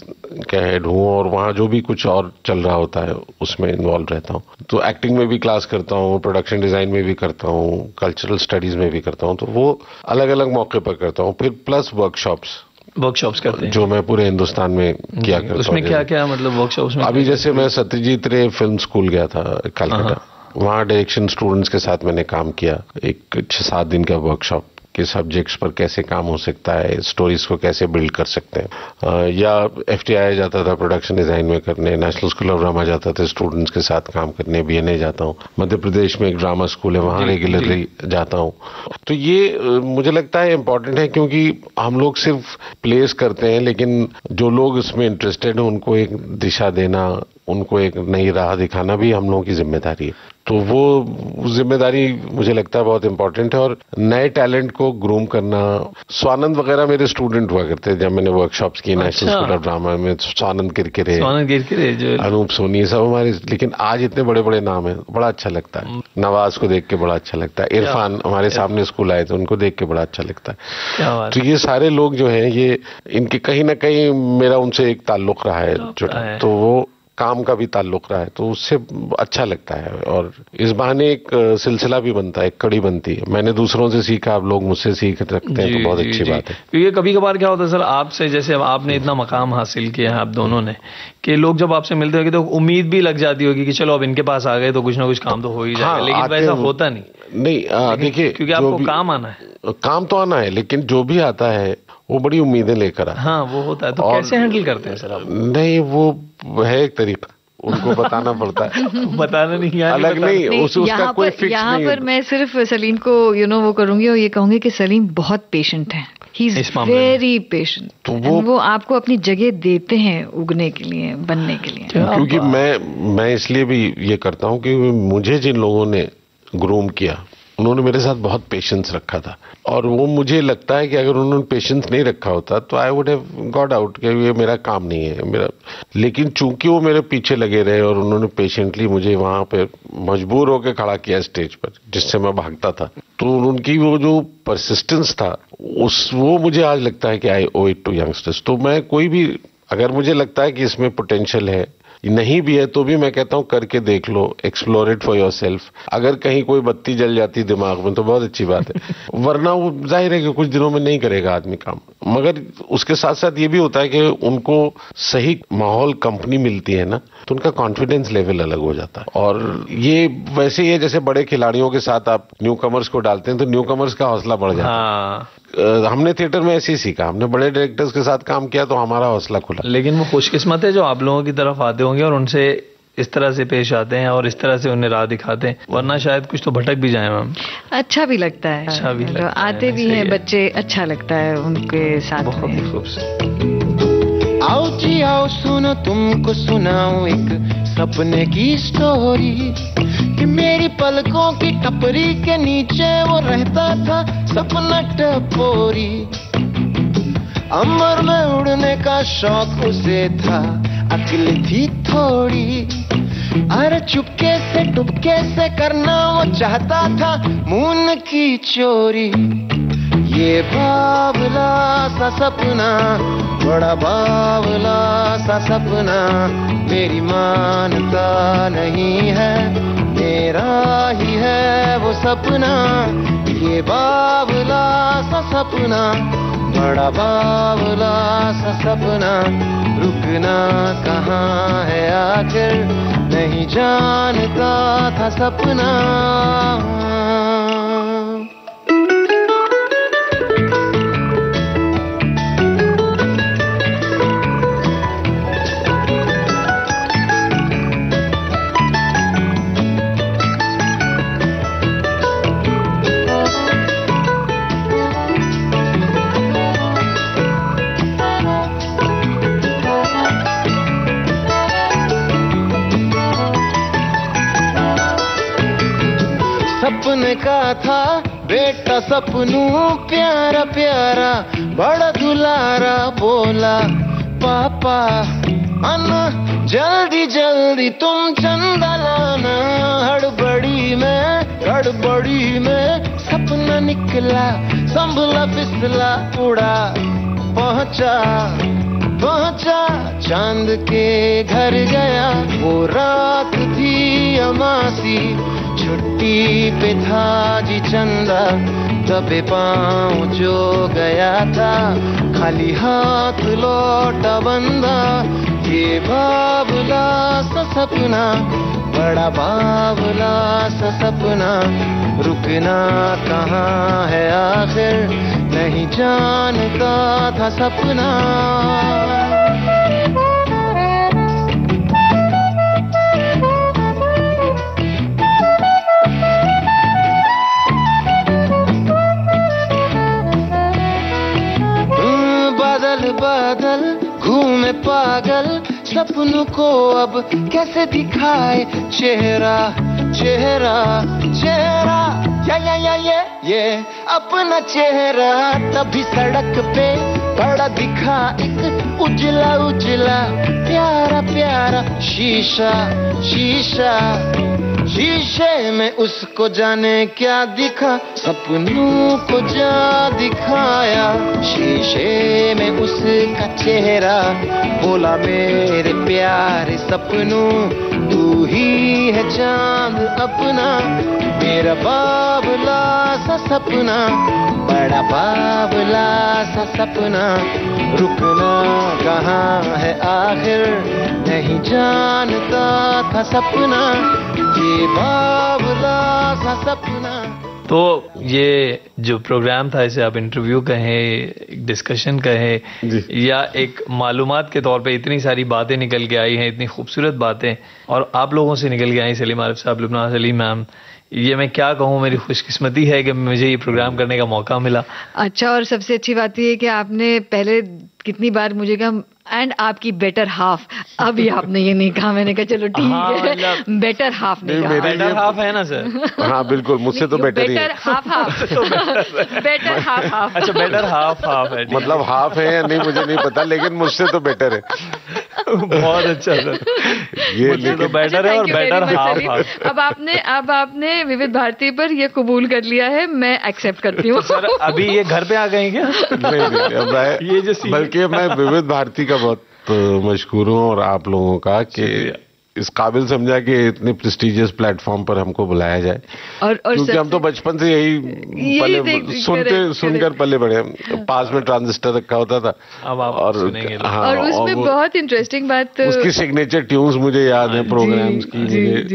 का हेड हूँ और वहाँ जो भी कुछ और चल रहा होता है उसमें इन्वॉल्व रहता हूँ। तो एक्टिंग में भी क्लास करता हूँ, प्रोडक्शन डिजाइन में भी करता हूँ, कल्चरल स्टडीज में भी करता हूँ, तो वो अलग अलग मौके पर करता हूँ। फिर प्लस वर्कशॉप्स करते हैं जो मैं पूरे हिंदुस्तान में किया करता हूँ। उसमें क्या क्या मतलब वर्कशॉप्स में? अभी जैसे मैं सत्यजीत रे फिल्म स्कूल गया था कलकत्ता, वहाँ डायरेक्शन स्टूडेंट्स के साथ मैंने काम किया, एक 6-7 दिन का वर्कशॉप के सब्जेक्ट्स पर कैसे काम हो सकता है, स्टोरीज को कैसे बिल्ड कर सकते हैं। या FTI जाता था प्रोडक्शन डिजाइन में करने, नेशनल स्कूल ऑफ ड्रामा जाता था स्टूडेंट्स के साथ काम करने, BNA जाता हूँ, मध्य प्रदेश में एक ड्रामा स्कूल है वहाँ रेगुलरली जाता हूँ। तो ये मुझे लगता है इम्पोर्टेंट है, क्योंकि हम लोग सिर्फ प्लेस करते हैं, लेकिन जो लोग इसमें इंटरेस्टेड हैं उनको एक दिशा देना, उनको एक नई राह दिखाना भी हम लोगों की जिम्मेदारी है। तो वो जिम्मेदारी मुझे लगता है बहुत इंपॉर्टेंट है। और नए टैलेंट को ग्रूम करना, स्वानंद वगैरह मेरे स्टूडेंट हुआ करते जब मैंने वर्कशॉप्स की नेशनल स्कूल ऑफ ड्रामा में, स्वानंद किरकिरे, अनूप सोनी, सब हमारे, लेकिन आज इतने बड़े बड़े नाम हैं, बड़ा अच्छा लगता है। नवाज को देख के बड़ा अच्छा लगता है, इरफान हमारे सामने स्कूल आए थे, उनको देख के बड़ा अच्छा लगता है। तो ये सारे लोग जो हैं, ये इनके कहीं ना कहीं मेरा उनसे एक ताल्लुक रहा है जुड़ा, तो वो काम का भी ताल्लुक रहा है, तो उससे अच्छा लगता है। और इस बहाने एक सिलसिला भी बनता है, एक कड़ी बनती है। मैंने दूसरों से सीखा, आप लोग मुझसे सीख रखते हैं, तो बहुत अच्छी बात है। क्योंकि कभी कभार क्या होता है सर, आपसे जैसे आपने इतना मकाम हासिल किया है आप दोनों ने, कि लोग जब आपसे मिलते होंगे तो उम्मीद भी लग जाती होगी कि चलो अब इनके पास आ गए तो कुछ ना कुछ काम तो हो ही जाएगा। लेकिन वैसा होता नहीं। देखिए, क्योंकि आपको काम आना है, काम तो आना है, लेकिन जो भी आता है वो बड़ी उम्मीदें लेकर आता है। हाँ, वो होता है। तो कैसे हैंडल करते हैं सर आप? नहीं, वो है एक तरीका, उनको बताना पड़ता है। बताना नहीं, अलग नहीं, उसका कोई फिक्स नहीं। यहाँ पर मैं सिर्फ सलीम को वो करूंगी और ये कहूंगी कि सलीम बहुत पेशेंट है, ही इज वेरी पेशेंट। तो वो आपको अपनी जगह देते हैं उगने के लिए, बनने के लिए। क्योंकि मैं इसलिए भी ये करता हूँ कि मुझे जिन लोगों ने ग्रूम किया, उन्होंने मेरे साथ बहुत पेशेंस रखा था, और वो मुझे लगता है कि अगर उन्होंने पेशेंस नहीं रखा होता तो I would have got out कि ये मेरा काम नहीं है मेरा। लेकिन चूंकि वो मेरे पीछे लगे रहे और उन्होंने पेशेंटली मुझे वहां पे मजबूर होकर खड़ा किया स्टेज पर, जिससे मैं भागता था, तो उनकी वो जो परसिस्टेंस था, वो मुझे आज लगता है कि आई ओ इट टू यंगस्टर्स। तो मैं कोई भी, अगर मुझे लगता है कि इसमें पोटेंशियल है, नहीं भी है, तो भी मैं कहता हूं करके देख लो, एक्सप्लोर इट फॉर योरसेल्फ। अगर कहीं कोई बत्ती जल जाती दिमाग में तो बहुत अच्छी बात है, वरना वो जाहिर है कि कुछ दिनों में नहीं करेगा आदमी काम। मगर उसके साथ साथ ये भी होता है कि उनको सही माहौल, कंपनी मिलती है ना, तो उनका कॉन्फिडेंस लेवल अलग हो जाता है। और ये वैसे ही है जैसे बड़े खिलाड़ियों के साथ आप न्यू कमर्स को डालते हैं तो न्यू कमर्स का हौसला बढ़ जाता है। हमने थिएटर में ऐसे ही सीखा, हमने बड़े डायरेक्टर्स के साथ काम किया तो हमारा हौसला खुला। लेकिन वो खुशकिस्मत है जो आप लोगों की तरफ आते होंगे और उनसे इस तरह से पेश आते हैं और इस तरह से उन्हें राह दिखाते हैं, वरना शायद कुछ तो भटक भी जाए। मैम, अच्छा भी लगता है, अच्छा भी लगता है, आते भी हैं बच्चे, अच्छा लगता है उनके साथ। बहुत ही खूबसूरत। आओ जी आओ, सुनो तुमको सुनाऊं एक सपने की स्टोरी, कि मेरी पलकों की टपरी के नीचे वो रहता था सपना टपोरी। अंबर में उड़ने का शौक उसे था, अक्ल थी थोड़ी, अरे चुपके से टुपके से करना वो चाहता था मून की चोरी। ये बावला सा सपना, बड़ा बावला सा सपना, मेरी मानता नहीं है, मेरा ही है वो सपना। ये बावला सा सपना, बड़ा बावला सा सपना, रुकना कहाँ है आखिर, नहीं जानता था सपना। सपने का था बेटा सपनू प्यारा प्यारा, बड़ा दुलारा बोला पापा अन्ना जल्दी जल्दी तुम चंदा लाना। हड़बड़ी में सपना निकला, संभला फिसला उड़ा, पहुंचा चांद के घर गया। वो रात थी अमासी, छुट्टी पे था जी चंदा, दबे पाँव जो गया था, खाली हाथ लौटा बंदा। ये बाबला सा सपना, बड़ा बाबला सा सपना, रुकना कहाँ है आखिर, नहीं जानता था सपना। बादल घूमे पागल, सपनों को अब कैसे दिखाए चेहरा चेहरा चेहरा, ये अपना चेहरा। तभी सड़क पे बड़ा दिखा एक उजला उजला प्यारा प्यारा शीशा शीशा, शीशे में उसको जाने क्या दिखा, सपनों को जा दिखाया। शीशे में उसका चेहरा, बोला मेरे प्यारे सपनों, तू ही है चांद अपना। मेरा बाबला सा सपना, बड़ा बाबला सा सपना, रुकना कहाँ है आखिर, नहीं जानता था सपना। ये बाबला सा सपना। तो ये जो प्रोग्राम था, इसे आप इंटरव्यू कहें, डिस्कशन कहें, या एक मालूमात के तौर पे इतनी सारी बातें निकल के आई हैं, इतनी खूबसूरत बातें, और आप लोगों से निकल के आई, सलीम आरिफ साहब, लुबना सलीम मैम, ये मैं क्या कहूँ, मेरी खुशकिस्मती है कि मुझे ये प्रोग्राम करने का मौका मिला। अच्छा, और सबसे अच्छी बात ये है कि आपने पहले कितनी बार मुझे कहा एंड आपकी बेटर हाफ, अभी आपने ये नहीं कहा। मैंने कहा चलो ठीक है, बेटर हाफ नहीं कहा। बेटर हाफ है ना सर? हाँ बिल्कुल, मुझसे तो बेटर ही है। Better half half, better half half. अच्छा, बेटर हाफ हाफ है, मतलब हाफ है या नहीं मुझे नहीं पता, लेकिन मुझसे तो बेटर है। बहुत अच्छा सर, ये तो बेटर है और बेटर हाफ हाफ। अब आपने विविध भारती पर ये कबूल कर लिया है, मैं एक्सेप्ट करती हूँ। सर अभी ये घर पे आ गए क्या? नहीं, ये जो बल्कि मैं विविध भारती का बहुत मशहूर हूँ और आप लोगों का कि इस काबिल समझा कि इतने प्रेस्टिजियस प्लेटफॉर्म पर हमको बुलाया जाए, और क्योंकि हम तो बचपन से यही पले सुनकर पले बड़े। पास में ट्रांजिस्टर रखा होता था, अब आप और हाँ, और उसमें बहुत इंटरेस्टिंग बात, उसकी सिग्नेचर ट्यून्स मुझे याद है प्रोग्राम्स की।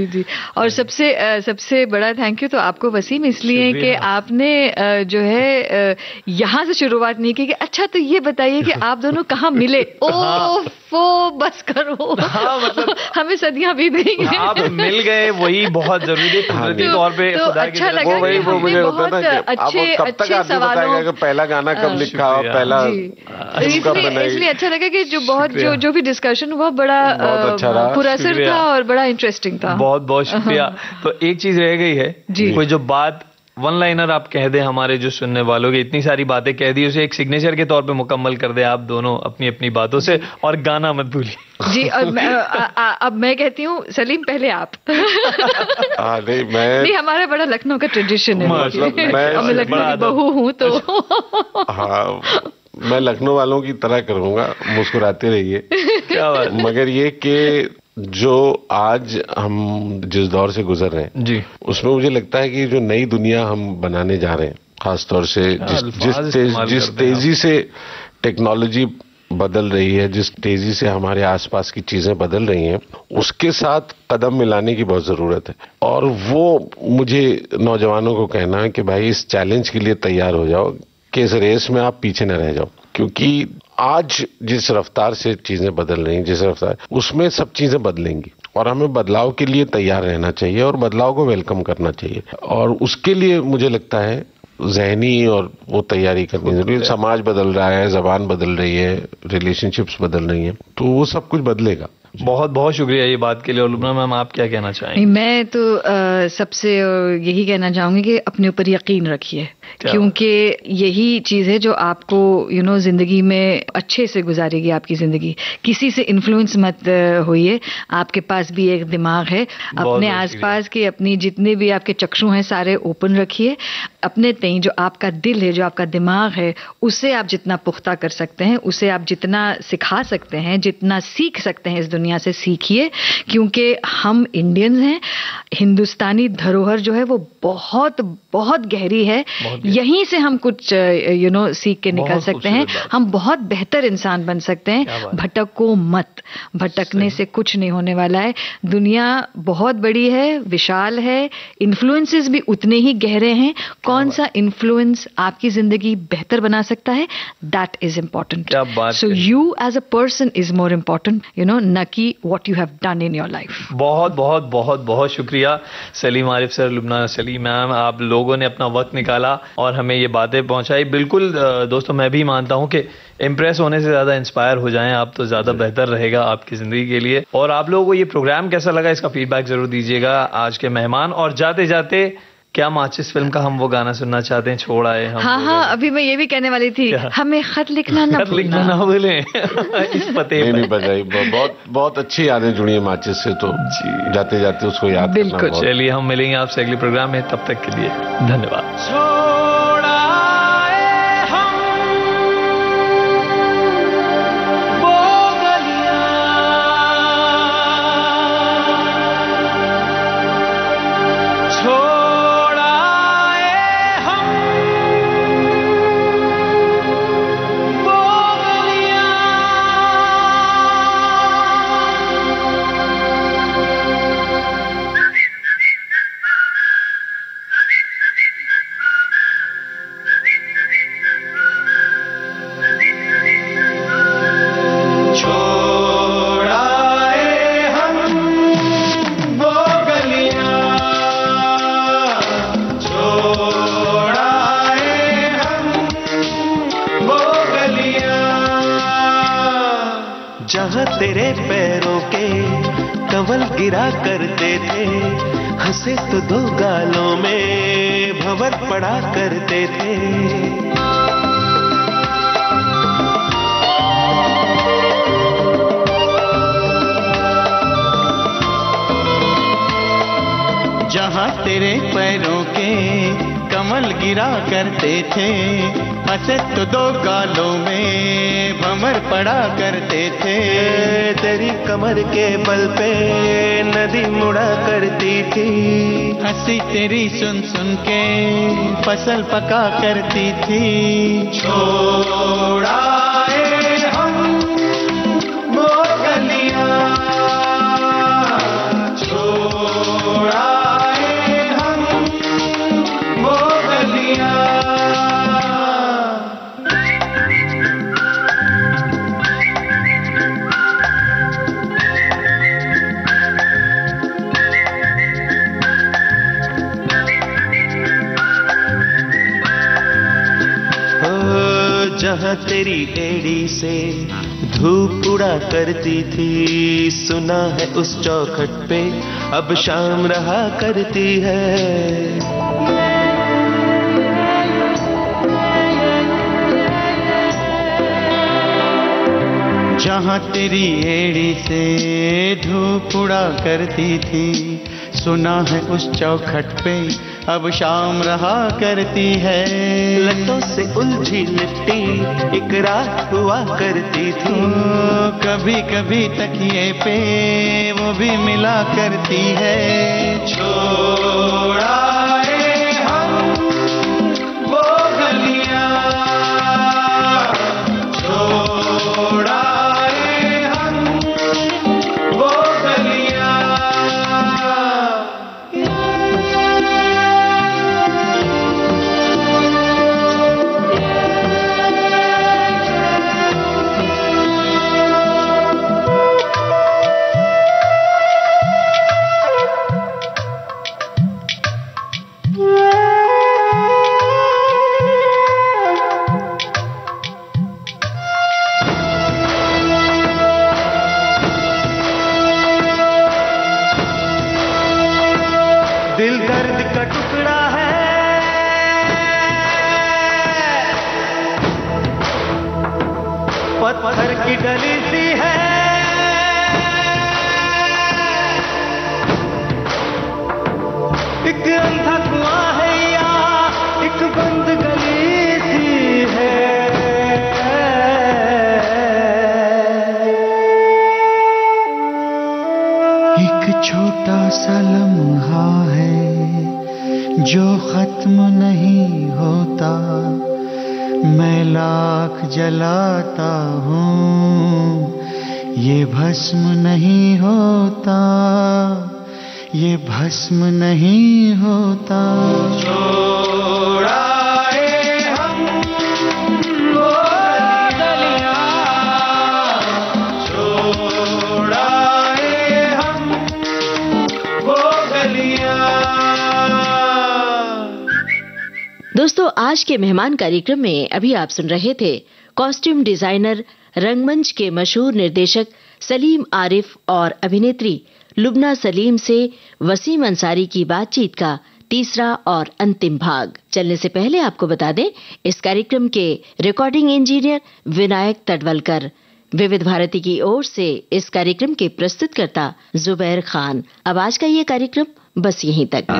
जी। और सबसे बड़ा थैंक यू तो आपको वसीम, इसलिए कि आपने जो है यहाँ से शुरुआत नहीं की कि अच्छा तो ये बताइए कि आप दोनों कहाँ मिले। ओफो बस करो, हमें सदियां बीत गई। आप मिल गए, वही बहुत जरूरी है कुदरती तौर पे। तो अच्छा लगा वही वो मुझे होता ना कि अच्छे सवालों का पहला गाना कब लिखा, पहला इसलिए अच्छा लगा कि जो भी डिस्कशन हुआ बड़ा पुरअसर था और बड़ा इंटरेस्टिंग था। बहुत बहुत शुक्रिया। तो एक चीज रह गई है, कोई जो बात वन लाइनर आप कह दे हमारे जो सुनने वालों की, इतनी सारी बातें कह दी, उसे एक सिग्नेचर के तौर पे मुकम्मल कर दे आप दोनों अपनी अपनी बातों से, और गाना मत भूलिए। जी, और अब मैं कहती हूँ सलीम पहले आप। नहीं, हमारा बड़ा लखनऊ का ट्रेडिशन है, मतलब मैं लखनऊ की बहू हूँ तो। हाँ, मैं लखनऊ वालों की तरह करूँगा, मुस्कुराते रहिए। क्या बात। मगर ये कि जो आज हम जिस दौर से गुजर रहे हैं जी, उसमें मुझे लगता है कि जो नई दुनिया हम बनाने जा रहे हैं, खासतौर से जिस तेजी से टेक्नोलॉजी बदल रही है, जिस तेजी से हमारे आसपास की चीजें बदल रही हैं, उसके साथ कदम मिलाने की बहुत जरूरत है। और वो मुझे नौजवानों को कहना है कि भाई इस चैलेंज के लिए तैयार हो जाओ कि इस रेस में आप पीछे न रह जाओ, क्योंकि आज जिस रफ्तार से चीजें बदल रही हैं, जिस रफ्तार, उसमें सब चीजें बदलेंगी और हमें बदलाव के लिए तैयार रहना चाहिए और बदलाव को वेलकम करना चाहिए। और उसके लिए मुझे लगता है ज़हनी और वो तैयारी करनी जरूरी है। समाज बदल रहा है, जबान बदल रही है, रिलेशनशिप्स बदल रही हैं, तो वो सब कुछ बदलेगा। बहुत बहुत शुक्रिया ये बात के लिए। और लुब्ना मैम, आप क्या कहना चाहेंगे? मैं तो सबसे यही कहना चाहूंगी कि अपने ऊपर यकीन रखिए, क्योंकि यही चीज है जो आपको जिंदगी में अच्छे से गुजारेगी आपकी जिंदगी। किसी से इन्फ्लुएंस मत होइए, आपके पास भी एक दिमाग है, अपने आसपास के अपनी जितने भी आपके चक्षु हैं सारे ओपन रखिए। अपने तई जो आपका दिल है, जो आपका दिमाग है, उसे आप जितना पुख्ता कर सकते हैं, उसे आप जितना सिखा सकते हैं, जितना सीख सकते हैं इस दुनिया से सीखिए, क्योंकि हम इंडियंस हैं। हिंदुस्तानी धरोहर जो है वो बहुत बहुत गहरी है, यहीं से हम कुछ सीख के निकल सकते हैं। हम बहुत बेहतर इंसान बन सकते हैं। भटको मत, भटकने से कुछ नहीं होने वाला है। दुनिया बहुत बड़ी है, विशाल है, इन्फ्लुएंसेस भी उतने ही गहरे हैं। कौन सा इन्फ्लुएंस आपकी जिंदगी बेहतर बना सकता है, that is important. So you as a person is more important, न कि what you have done in your life. बहुत बहुत बहुत बहुत शुक्रिया सलीम आरिफ सर, लुब्ना सलीम मैम, आप लोगों ने अपना वक्त निकाला और हमें ये बातें पहुंचाई। बिल्कुल दोस्तों, मैं भी मानता हूं कि इम्प्रेस होने से ज्यादा इंस्पायर हो जाएं आप तो ज्यादा बेहतर रहेगा आपकी जिंदगी के लिए। और आप लोगों को ये प्रोग्राम कैसा लगा, इसका फीडबैक जरूर दीजिएगा आज के मेहमान। और जाते जाते क्या माचिस फिल्म का हम वो गाना सुनना चाहते हैं, छोड़ आए हम? हाँ, अभी मैं ये भी कहने वाली थी, हमें खत लिखना ना भूलें इस पते नहीं बताइए। बहुत बहुत अच्छी यादें जुड़ी है माचिस से, तो जाते जाते उसको याद बिल्कुल। चलिए, हम मिलेंगे आपसे अगले प्रोग्राम में, तब तक के लिए धन्यवाद। जहाँ तेरे पैरों के कंवल गिरा करते थे, हंसे तो दो गालों में भंवर पड़ा करते थे। जहाँ तेरे पैरों के कमल गिरा करते थे, हंसे तो दो गालों में भंवर पड़ा करते थे। तेरी कमर के बल पे नदी मुड़ा करती थी, हंसी तेरी सुन सुन के फसल पका करती थी। छोड़ाए हम वो गलियां, छोड़ाए हम वो गलियां। जहाँ तेरी एड़ी से धूप उड़ा करती थी, सुना है उस चौखट पे अब शाम रहा करती है। जहाँ तेरी एड़ी से धूप उड़ा करती थी, सुना है उस चौखट पे अब शाम रहा करती है। लटों से उलझी लिपटी एक रात हुआ करती थी, कभी कभी तकिए पे वो भी मिला करती है। छोड़ाए हम वो गलियां, छोड़ाए हम वो गलियां। गली सी है, एक अंधा कुआं है या एक बंद गली सी है। एक छोटा सा लम्हा है जो खत्म नहीं होता, मैं लाख जलाता हूँ ये भस्म नहीं होता, ये भस्म नहीं होता। छोड़ाए हम वो गलियां, छोड़ाए हम वो गलियां। दोस्तों, आज के मेहमान कार्यक्रम में अभी आप सुन रहे थे कॉस्ट्यूम डिजाइनर, रंगमंच के मशहूर निर्देशक सलीम आरिफ और अभिनेत्री लुबना सलीम से वसीम अंसारी की बातचीत का तीसरा और अंतिम भाग। चलने से पहले आपको बता दें, इस कार्यक्रम के रिकॉर्डिंग इंजीनियर विनायक तडवलकर। विविध भारती की ओर से इस कार्यक्रम के प्रस्तुतकर्ता जुबैर खान। अब आज का ये कार्यक्रम बस यहीं तक।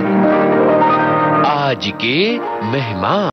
आज के मेहमान।